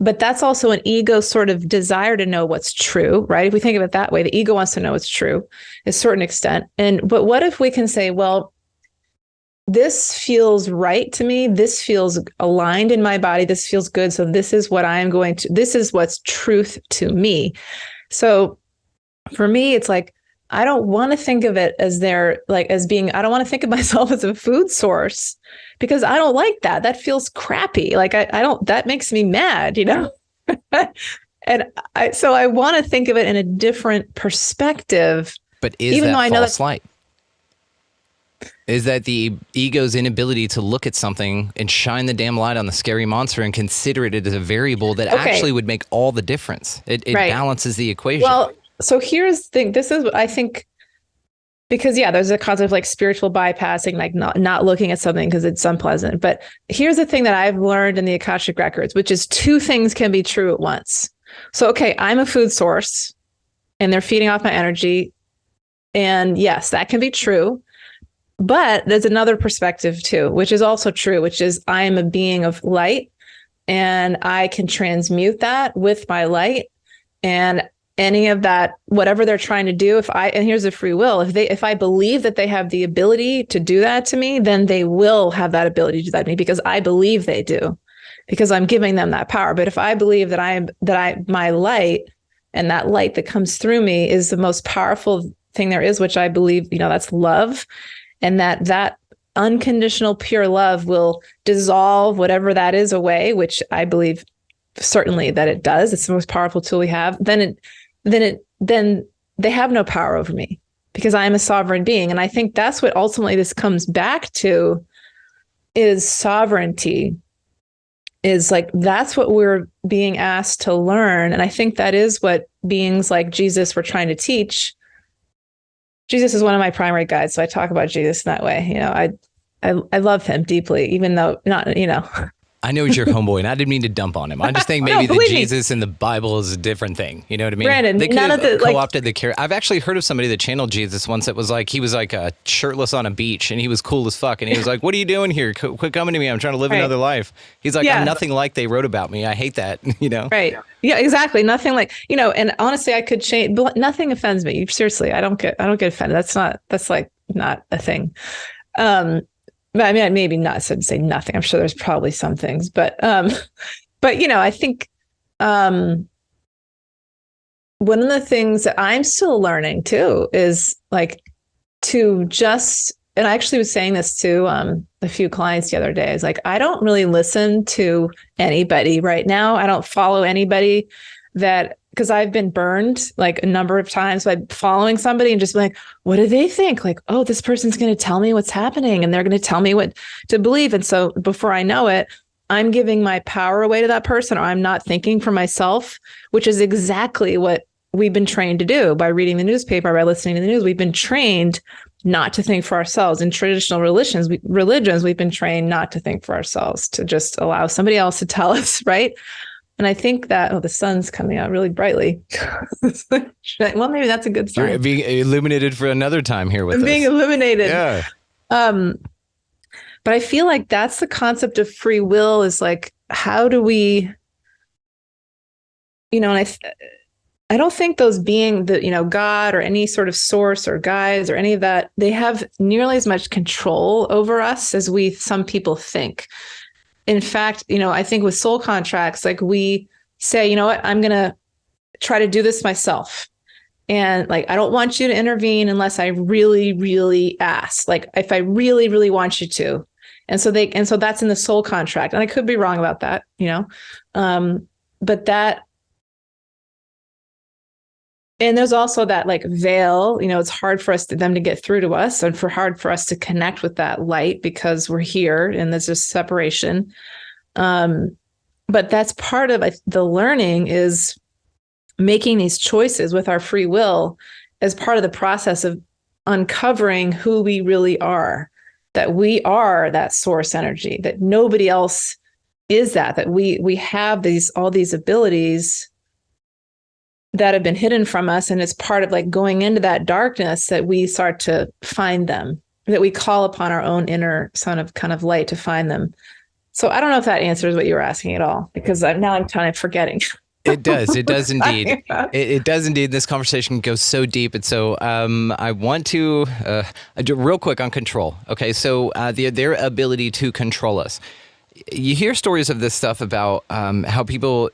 but that's also an ego sort of desire to know what's true, right? If we think of it that way, the ego wants to know what's true to a certain extent. But what if we can say, well, this feels right to me. This feels aligned in my body. This feels good. So this is what this is what's truth to me. So for me, it's like, I don't want to think of it as I don't want to think of myself as a food source because I don't like that. That feels crappy. Like that makes me mad, you know? So I want to think of it in a different perspective. But is even that though I know false light? Is that the ego's inability to look at something and shine the damn light on the scary monster and consider it as a variable that actually would make all the difference? It right. balances the equation. Well, so here's the thing. This is what I think, because there's a concept of like spiritual bypassing, like not looking at something because it's unpleasant. But here's the thing that I've learned in the Akashic Records, which is two things can be true at once. So, okay, I'm a food source and they're feeding off my energy. And yes, that can be true. But there's another perspective too, which is also true, which is I am a being of light and I can transmute that with my light. And any of that, whatever they're trying to do, and here's the free will, if I believe that they have the ability to do that to me, then they will have that ability to do that to me because I believe they do, because I'm giving them that power. But if I believe that my light and that light that comes through me is the most powerful thing there is, which I believe, that's love, and that unconditional pure love will dissolve whatever that is away, which I believe certainly that it does. It's the most powerful tool we have. Then they have no power over me because I am a sovereign being. And I think that's what ultimately this comes back to is sovereignty, is like, that's what we're being asked to learn. And I think that is what beings like Jesus were trying to teach. Jesus is one of my primary guides. So I talk about Jesus in that way. I love him deeply, even though not. I know he's your homeboy, and I didn't mean to dump on him. I just think maybe the Jesus in the Bible is a different thing. You know what I mean? Brandon, they could have co-opted the character. I've actually heard of somebody that channeled Jesus once. That was like he was like shirtless on a beach, and he was cool as fuck. And he was like, "What are you doing here? Quit coming to me. I'm trying to live another life." He's like, "I'm nothing like they wrote about me. I hate that." Right? Yeah, exactly. Nothing like And honestly, I could change. But nothing offends me. Seriously, I don't get offended. That's like not a thing. But I mean, maybe not to say nothing. I'm sure there's probably some things, but I think one of the things that I'm still learning too is like to just, and I actually was saying this to a few clients the other day, is like, I don't really listen to anybody right now. I don't follow anybody because I've been burned like a number of times by following somebody and just like, what do they think? Like, oh, this person's going to tell me what's happening and they're going to tell me what to believe. And so before I know it, I'm giving my power away to that person, or I'm not thinking for myself, which is exactly what we've been trained to do by reading the newspaper, by listening to the news. We've been trained not to think for ourselves. In traditional religions, we've been trained not to think for ourselves, to just allow somebody else to tell us, right? And I think that, the sun's coming out really brightly. Well, maybe that's a good sign. You're being illuminated for another time here with us. Being illuminated. Yeah. But I feel like that's the concept of free will, is like, how do we, and I don't think those being God or any sort of source or guides or any of that, they have nearly as much control over us as some people think. In fact, I think with soul contracts, like we say, you know what, I'm going to try to do this myself. And like, I don't want you to intervene unless I really, really ask. Like, if I really, really want you to. And so that's in the soul contract. And I could be wrong about that, but and there's also that like veil, it's hard for them to get through to us, and hard for us to connect with that light because we're here and there's just separation. But that's part of the learning, is making these choices with our free will as part of the process of uncovering who we really are, that we are that source energy, that nobody else is that we have all these abilities that have been hidden from us. And it's part of like going into that darkness that we start to find them, that we call upon our own inner kind of light to find them. So I don't know if that answers what you were asking at all, because I'm kind of forgetting. It does. It does indeed. It does indeed. This conversation goes so deep. And so I want to do real quick on control. Okay. So their ability to control us. You hear stories of this stuff about how people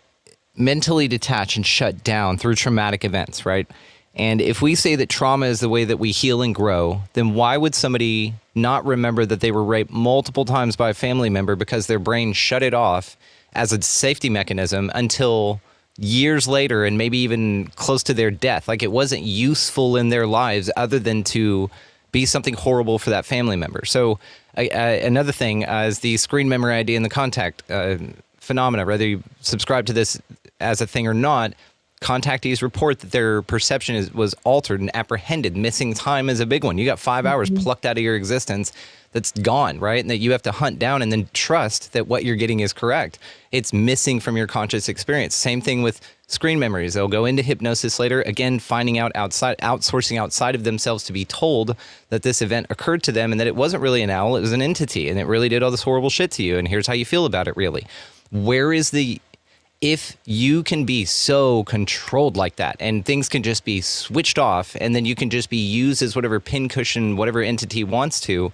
mentally detach and shut down through traumatic events, right? And if we say that trauma is the way that we heal and grow, then why would somebody not remember that they were raped multiple times by a family member because their brain shut it off as a safety mechanism until years later, and maybe even close to their death? Like, it wasn't useful in their lives other than to be something horrible for that family member. So another thing is the screen memory ID and the contact phenomena. Whether you subscribe to this as a thing or not, contactees report that their perception was altered and apprehended. Missing time is a big one. You got 5 hours plucked out of your existence that's gone, right? And that you have to hunt down and then trust that what you're getting is correct. It's missing from your conscious experience. Same thing with screen memories. They'll go into hypnosis later, again, finding out outsourcing outside of themselves to be told that this event occurred to them and that it wasn't really an owl, it was an entity, and it really did all this horrible shit to you, and here's how you feel about it, really. Where is if you can be so controlled like that and things can just be switched off and then you can just be used as whatever pincushion, whatever entity wants to,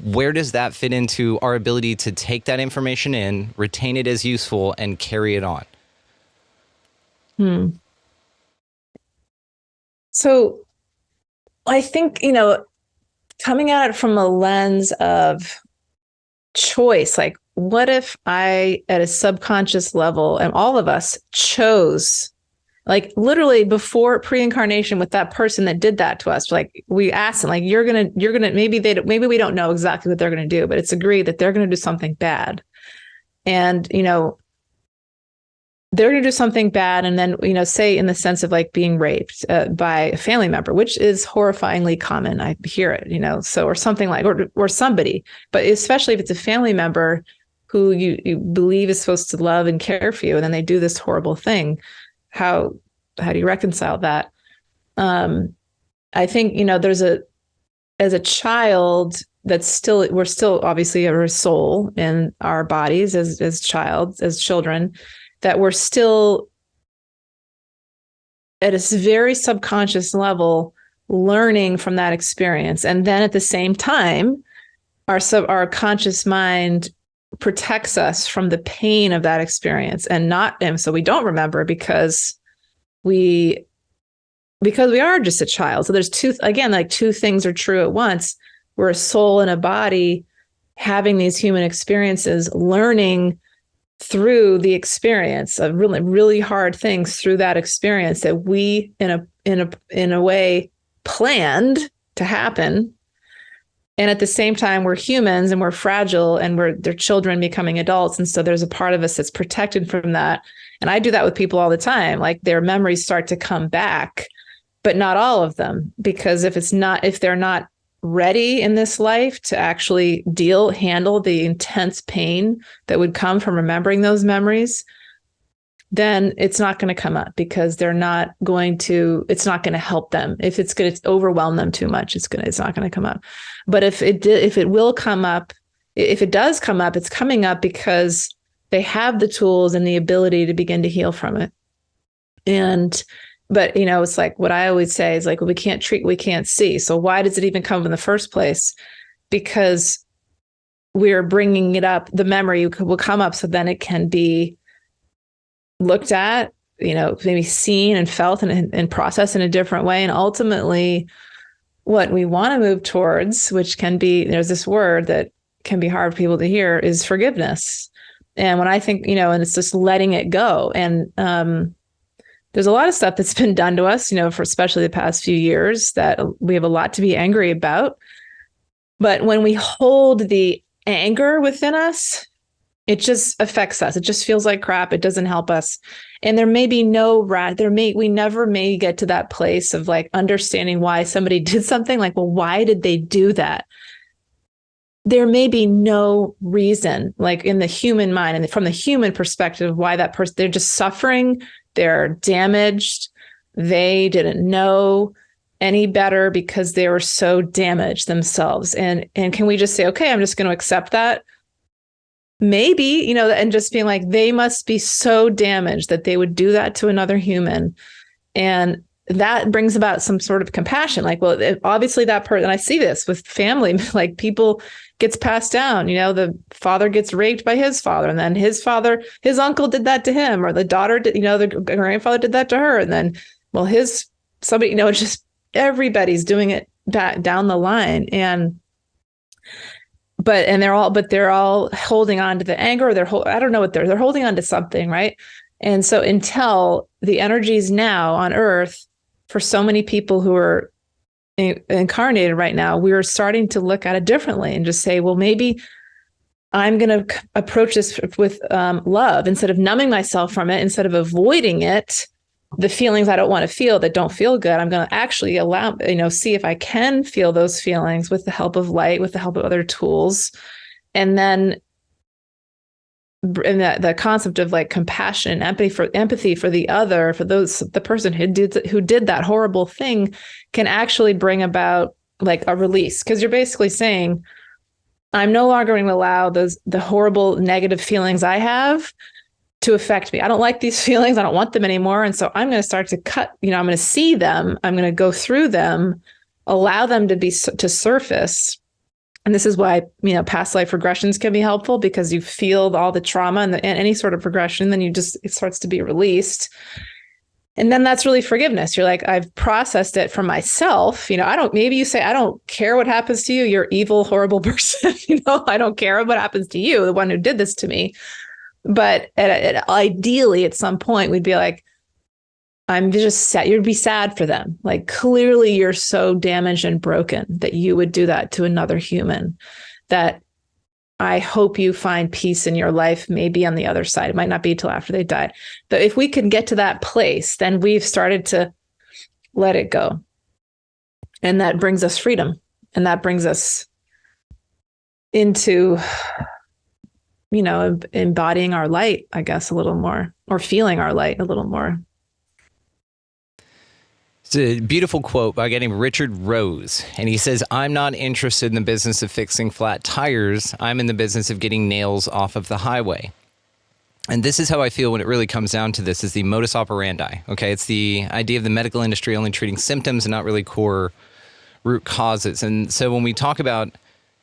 where does that fit into our ability to take that information in, retain it as useful, and carry it on? So I think, coming at it from a lens of choice, like, what if I, at a subconscious level, and all of us chose, like literally before pre-incarnation with that person that did that to us, like we asked them, like, you're gonna, maybe we don't know exactly what they're gonna do, but it's agreed that they're gonna do something bad, and they're gonna do something bad, and then say in the sense of like being raped by a family member, which is horrifyingly common. I hear it, so, or something like, or somebody, but especially if it's a family member who you believe is supposed to love and care for you, and then they do this horrible thing. How do you reconcile that? I think, as a child, we're still obviously a soul in our bodies as children, that we're still at a very subconscious level learning from that experience. And then at the same time, our conscious mind protects us from the pain of that experience, and so we don't remember because we are just a child. So there's two things are true at once. We're a soul in a body having these human experiences, learning through the experience of really, really hard things through that experience that we in a way planned to happen. And at the same time, we're humans and we're fragile, and they're children becoming adults. And so there's a part of us that's protected from that. And I do that with people all the time. Like, their memories start to come back, but not all of them, because if they're not ready in this life to actually handle the intense pain that would come from remembering those memories, then it's not going to come up, because it's not going to help them. If it's going to overwhelm them too much, it's not going to come up. But if it will come up, if it does come up, it's coming up because they have the tools and the ability to begin to heal from it. But it's like what I always say is like, well, we can't treat what we can't see. So why does it even come in the first place? Because we're bringing it up. The memory will come up, so then it can be looked at, maybe seen and felt and processed in a different way. And ultimately, what we want to move towards, which can be, there's this word that can be hard for people to hear, is forgiveness. And when I think, and it's just letting it go. And there's a lot of stuff that's been done to us, for especially the past few years, that we have a lot to be angry about. But when we hold the anger within us, it just affects us. It just feels like crap. It doesn't help us. And there may be we never may get to that place of like understanding why somebody did something. Like, well, why did they do that? There may be no reason, like in the human mind and from the human perspective, why that person, they're just suffering. They're damaged. They didn't know any better because they were so damaged themselves. And can we just say, okay, I'm just going to accept that? Maybe, and just being like, they must be so damaged that they would do that to another human. And that brings about some sort of compassion. Like, well, obviously that person, and I see this with family, like people gets passed down, the father gets raped by his father, and then his uncle did that to him, or the daughter did, the grandfather did that to her. And then, well, somebody, just everybody's doing it back down the line. And they're all holding on to the anger, or I don't know what they're holding on to something, right? And so until the energies now on Earth, for so many people who are incarnated right now, we are starting to look at it differently and just say, well, maybe I'm going to approach this with love instead of numbing myself from it, instead of avoiding it, the feelings I don't want to feel that don't feel good. I'm going to actually see if I can feel those feelings with the help of light, with the help of other tools. And then the concept of like compassion and empathy for the other, for the person who did that horrible thing, can actually bring about like a release. Because you're basically saying, I'm no longer going to allow the horrible negative feelings I have to affect me. I don't like these feelings. I don't want them anymore. And so I'm going to start to cut, I'm going to see them. I'm going to go through them, allow them to surface. And this is why, past life regressions can be helpful, because you feel all the trauma and any sort of progression, then it starts to be released. And then that's really forgiveness. You're like, I've processed it for myself. Maybe you say, I don't care what happens to you. You're evil, horrible person. I don't care what happens to you, the one who did this to me. But ideally, at some point, we'd be like, I'm just sad. You'd be sad for them. Like, clearly you're so damaged and broken that you would do that to another human. That I hope you find peace in your life, maybe on the other side. It might not be till after they died. But if we can get to that place, then we've started to let it go. And that brings us freedom. And that brings us into, embodying our light, I guess, a little more, or feeling our light a little more. It's a beautiful quote by a guy named Richard Rose. And he says, I'm not interested in the business of fixing flat tires. I'm in the business of getting nails off of the highway. And this is how I feel when it really comes down to this, is the modus operandi. Okay, it's the idea of the medical industry only treating symptoms and not really core root causes. And so when we talk about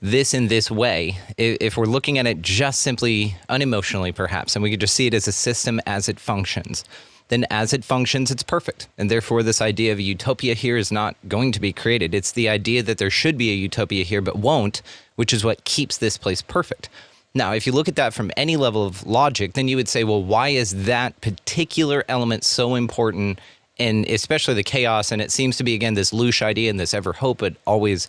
this in this way, if we're looking at it just simply unemotionally, perhaps, and we could just see it as a system as it functions, then as it functions, it's perfect. And therefore, this idea of a utopia here is not going to be created. It's the idea that there should be a utopia here, but won't, which is what keeps this place perfect. Now, if you look at that from any level of logic, then you would say, well, why is that particular element so important, and especially the chaos? And it seems to be, again, this louche idea and this ever hope, but always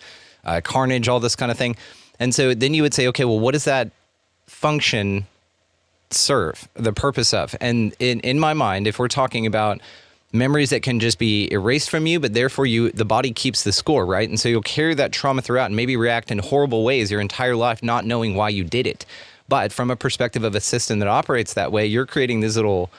carnage, all this kind of thing. And so then you would say, okay, well, what does that function serve the purpose of? And in my mind, if we're talking about memories that can just be erased from you, but therefore the body keeps the score, right? And so you'll carry that trauma throughout and maybe react in horrible ways your entire life, not knowing why you did it. But from a perspective of a system that operates that way, you're creating these little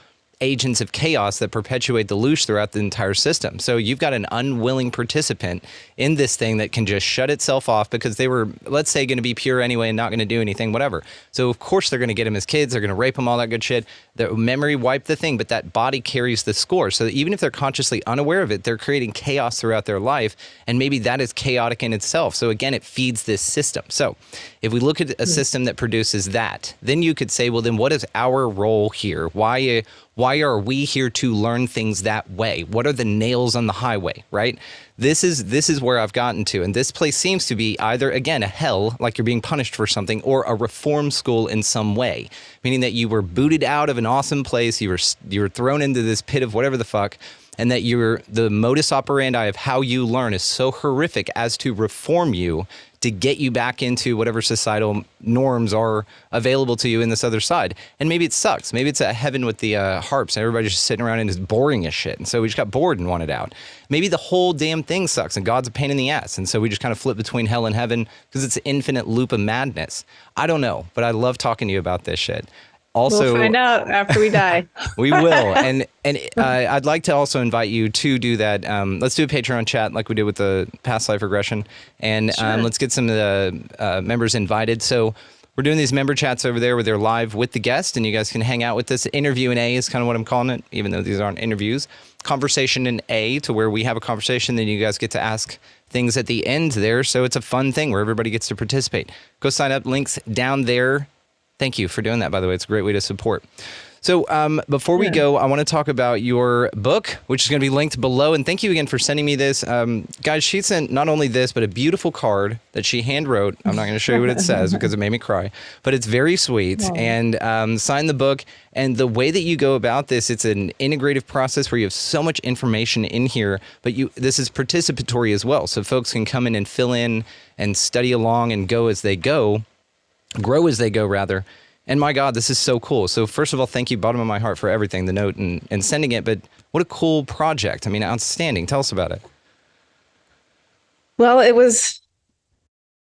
agents of chaos that perpetuate the louche throughout the entire system. So you've got an unwilling participant in this thing that can just shut itself off because they were, let's say, going to be pure anyway and not going to do anything, whatever. So of course they're going to get them as kids. They're going to rape them, all that good shit. The memory wiped the thing, but that body carries the score. So that even if they're consciously unaware of it, they're creating chaos throughout their life. And maybe that is chaotic in itself. So again, it feeds this system. So if we look at a system that produces that, then you could say, well, then what is our role here? Why Why are we here to learn things that way? What are the nails on the highway, right? This is where I've gotten to. And this place seems to be either, again, a hell, like you're being punished for something, or a reform school in some way, meaning that you were booted out of an awesome place. You were thrown into this pit of whatever the fuck. And that the modus operandi of how you learn is so horrific as to reform you to get you back into whatever societal norms are available to you in this other side. And maybe it sucks. Maybe it's a heaven with the harps and everybody's just sitting around and is boring as shit. And so we just got bored and wanted out. Maybe the whole damn thing sucks and God's a pain in the ass. And so we just kind of flip between hell and heaven because it's an infinite loop of madness. I don't know, but I love talking to you about this shit. Also, we'll find out after we die. We will. And I'd like to also invite you to do that. Let's do a Patreon chat like we did with the past life regression. And Sure. Let's get some of the members invited. So we're doing these member chats over there where they're live with the guest and you guys can hang out with us. Interview in A is kind of what I'm calling it, even though these aren't interviews. Conversation in A, to where we have a conversation, then you guys get to ask things at the end there. So it's a fun thing where everybody gets to participate. Go sign up. Links down there. Thank you for doing that, by the way. It's a great way to support. So before we go, I want to talk about your book, which is going to be linked below. And thank you again for sending me this. Guys, she sent not only this, but a beautiful card that she hand wrote. I'm not going to show you what it says because it made me cry. But it's very sweet. Wow. And sign the book. And the way that you go about this, it's an integrative process where you have so much information in here. But this is participatory as well. So folks can come in and fill in and study along and go as they go. Grow as they go, rather. And my God, this is so cool. So first of all, thank you, bottom of my heart, for everything, the note and sending it. But what a cool project. I mean, outstanding. Tell us about it. Well, it was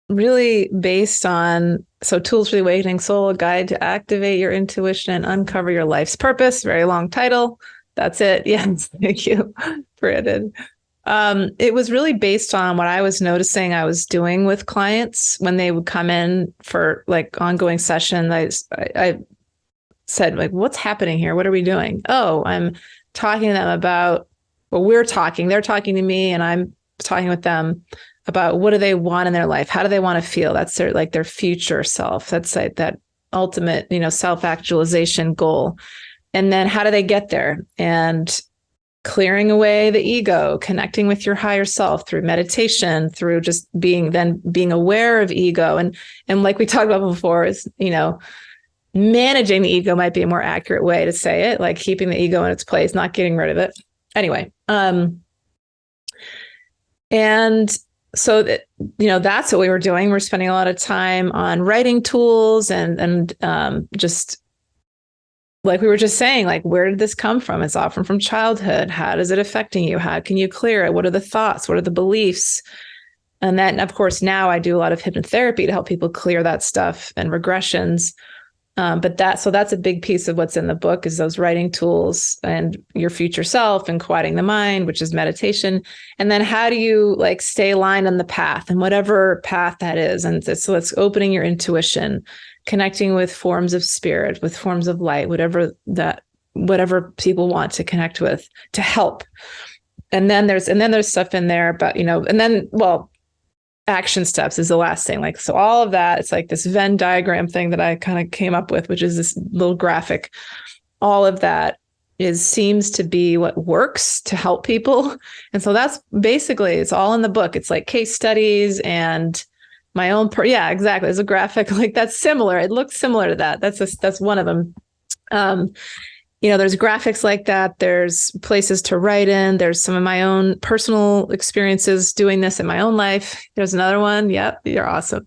really based on, Tools for the Awakening Soul, a guide to activate your intuition and uncover your life's purpose. Very long title. That's it. Yes, thank you for it. It was really based on what I was noticing I was doing with clients when they would come in for like ongoing session. I said, like, what's happening here? What are we doing? Oh, I'm talking to them about, well, they're talking to me and I'm talking with them about what do they want in their life? How do they want to feel? That's their future self. That's like that ultimate, self-actualization goal. And then how do they get there? And clearing away the ego, connecting with your higher self through meditation, through just being aware of ego. And like we talked about before is, managing the ego might be a more accurate way to say it, like keeping the ego in its place, not getting rid of it. Anyway. And so that, that's what we were doing. We're spending a lot of time on writing tools and just like we were just saying, like, where did this come from? It's often from childhood. How is it affecting you? How can you clear it? What are the thoughts? What are the beliefs? And then, of course, now I do a lot of hypnotherapy to help people clear that stuff and regressions. But that's a big piece of what's in the book is those writing tools and your future self and quieting the mind, which is meditation. And then how do you like stay aligned on the path and whatever path that is? And so it's opening your intuition, connecting with forms of spirit, with forms of light, whatever people want to connect with to help. And then there's stuff in there about, action steps is the last thing. Like, so all of that, it's like this Venn diagram thing that I kind of came up with, which is this little graphic. All of that seems to be what works to help people. And so that's basically, it's all in the book. It's like case studies and my own, yeah, exactly. There's a graphic like that's similar. It looks similar to that. That's one of them. There's graphics like that. There's places to write in. There's some of my own personal experiences doing this in my own life. There's another one. Yep, you're awesome.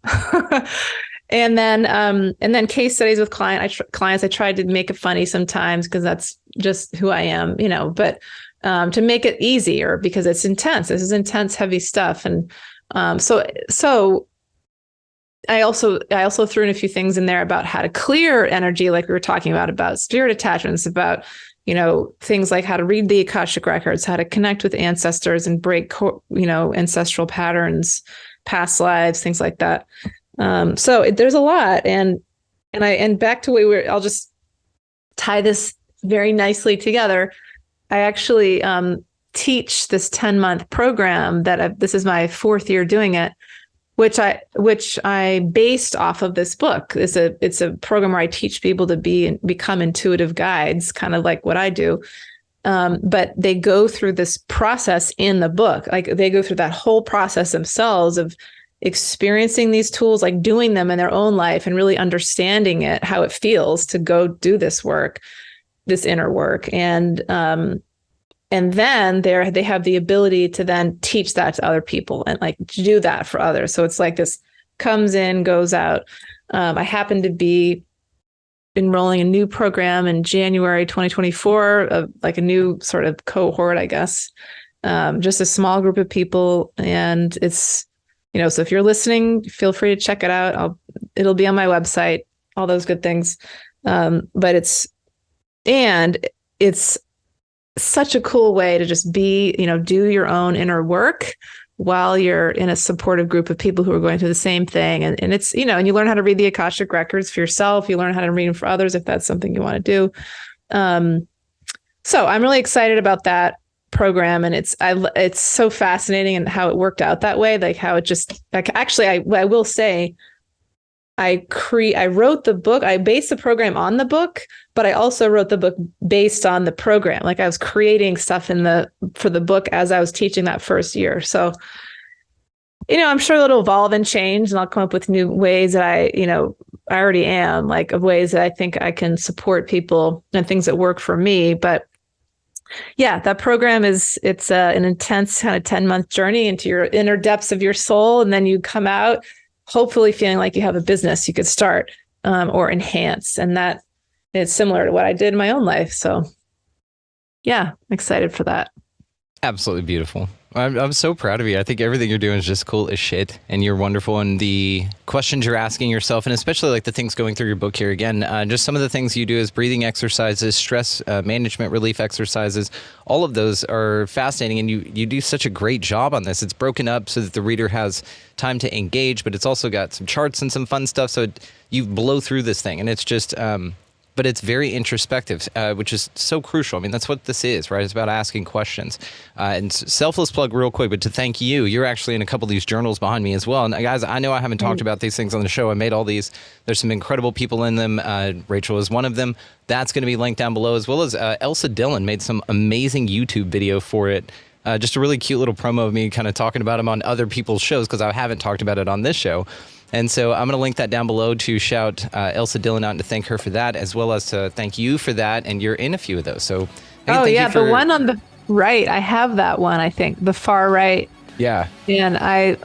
And then case studies with clients. I tried to make it funny sometimes because that's just who I am, but to make it easier because it's intense. This is intense, heavy stuff. And so I also threw in a few things in there about how to clear energy, like we were talking about spirit attachments, about, things like how to read the Akashic records, how to connect with ancestors and break, ancestral patterns, past lives, things like that. So there's a lot. And back to I'll just tie this very nicely together. I actually teach this 10-month program that this is my 4th year doing it, which I based off of this book. It's a program where I teach people to become intuitive guides, kind of like what I do. But they go through this process in the book. Like they go through that whole process themselves of experiencing these tools, like doing them in their own life and really understanding it, how it feels to go do this work, this inner work. And then they have the ability to then teach that to other people and like do that for others. So it's like this comes in, goes out. I happen to be enrolling a new program in January 2024, like a new sort of cohort, I guess, just a small group of people. And it's, so if you're listening, feel free to check it out. It'll be on my website, all those good things. But it's such a cool way to just be, do your own inner work while you're in a supportive group of people who are going through the same thing. And it's, and you learn how to read the Akashic records for yourself. You learn how to read them for others if that's something you want to do. So I'm really excited about that program. And it's so fascinating and how it worked out that way. Like how it just, like, actually, I will say, I wrote the book. I based the program on the book, but I also wrote the book based on the program. Like I was creating stuff for the book as I was teaching that first year. So, I'm sure it'll evolve and change, and I'll come up with new ways that I already am, like of ways that I think I can support people and things that work for me. But yeah, that program it's an intense kind of 10-month journey into your inner depths of your soul, and then you come out hopefully feeling like you have a business you could start or enhance. And that is similar to what I did in my own life. So yeah, I'm excited for that. Absolutely beautiful. I'm so proud of you. I think everything you're doing is just cool as shit, and you're wonderful. And the questions you're asking yourself, and especially like the things going through your book here again, just some of the things you do is breathing exercises, stress management relief exercises. All of those are fascinating, and you do such a great job on this. It's broken up so that the reader has time to engage, but it's also got some charts and some fun stuff. So you blow through this thing, and it's just... but it's very introspective, which is so crucial. I mean, that's what this is, right? It's about asking questions. And selfless plug real quick, but to thank you, you're actually in a couple of these journals behind me as well. And guys, I know I haven't talked about these things on the show. I made all these. There's some incredible people in them. Rachel is one of them. That's going to be linked down below, as well as Elsa Dillon made some amazing YouTube video for it. Just a really cute little promo of me kind of talking about him on other people's shows, because I haven't talked about it on this show. And so I'm going to link that down below to shout Elsa Dillon out and to thank her for that, as well as to thank you for that. And you're in a few of those. So the one on the right, I have that one, I think, the far right. Yeah. And I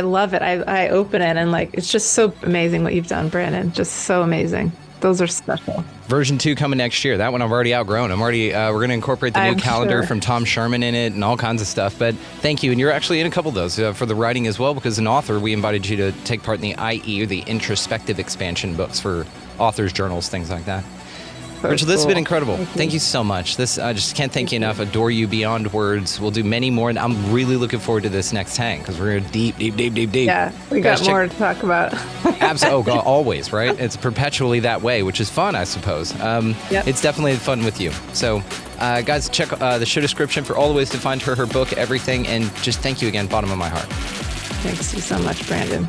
love it. I open it and like, it's just so amazing what you've done, Brandon. Just so amazing. Those are special. Version 2 coming next year. That one I've already outgrown. we're going to incorporate the new calendar from Tom Sherman in it and all kinds of stuff. But thank you. And you're actually in a couple of those for the writing as well, because as an author, we invited you to take part in the IE, or the introspective expansion books for authors' journals, things like that. Rachel, this has been incredible. Thank you so much. I just can't thank you enough. Adore you beyond words. We'll do many more, and I'm really looking forward to this next hang, because we're going to deep. Yeah, we got more to talk about. Absolutely. Oh, God, always, right? It's perpetually that way, which is fun, I suppose. Yep. It's definitely fun with you. So, guys, check the show description for all the ways to find her book, everything, and just thank you again, bottom of my heart. Thanks you so much, Brandon.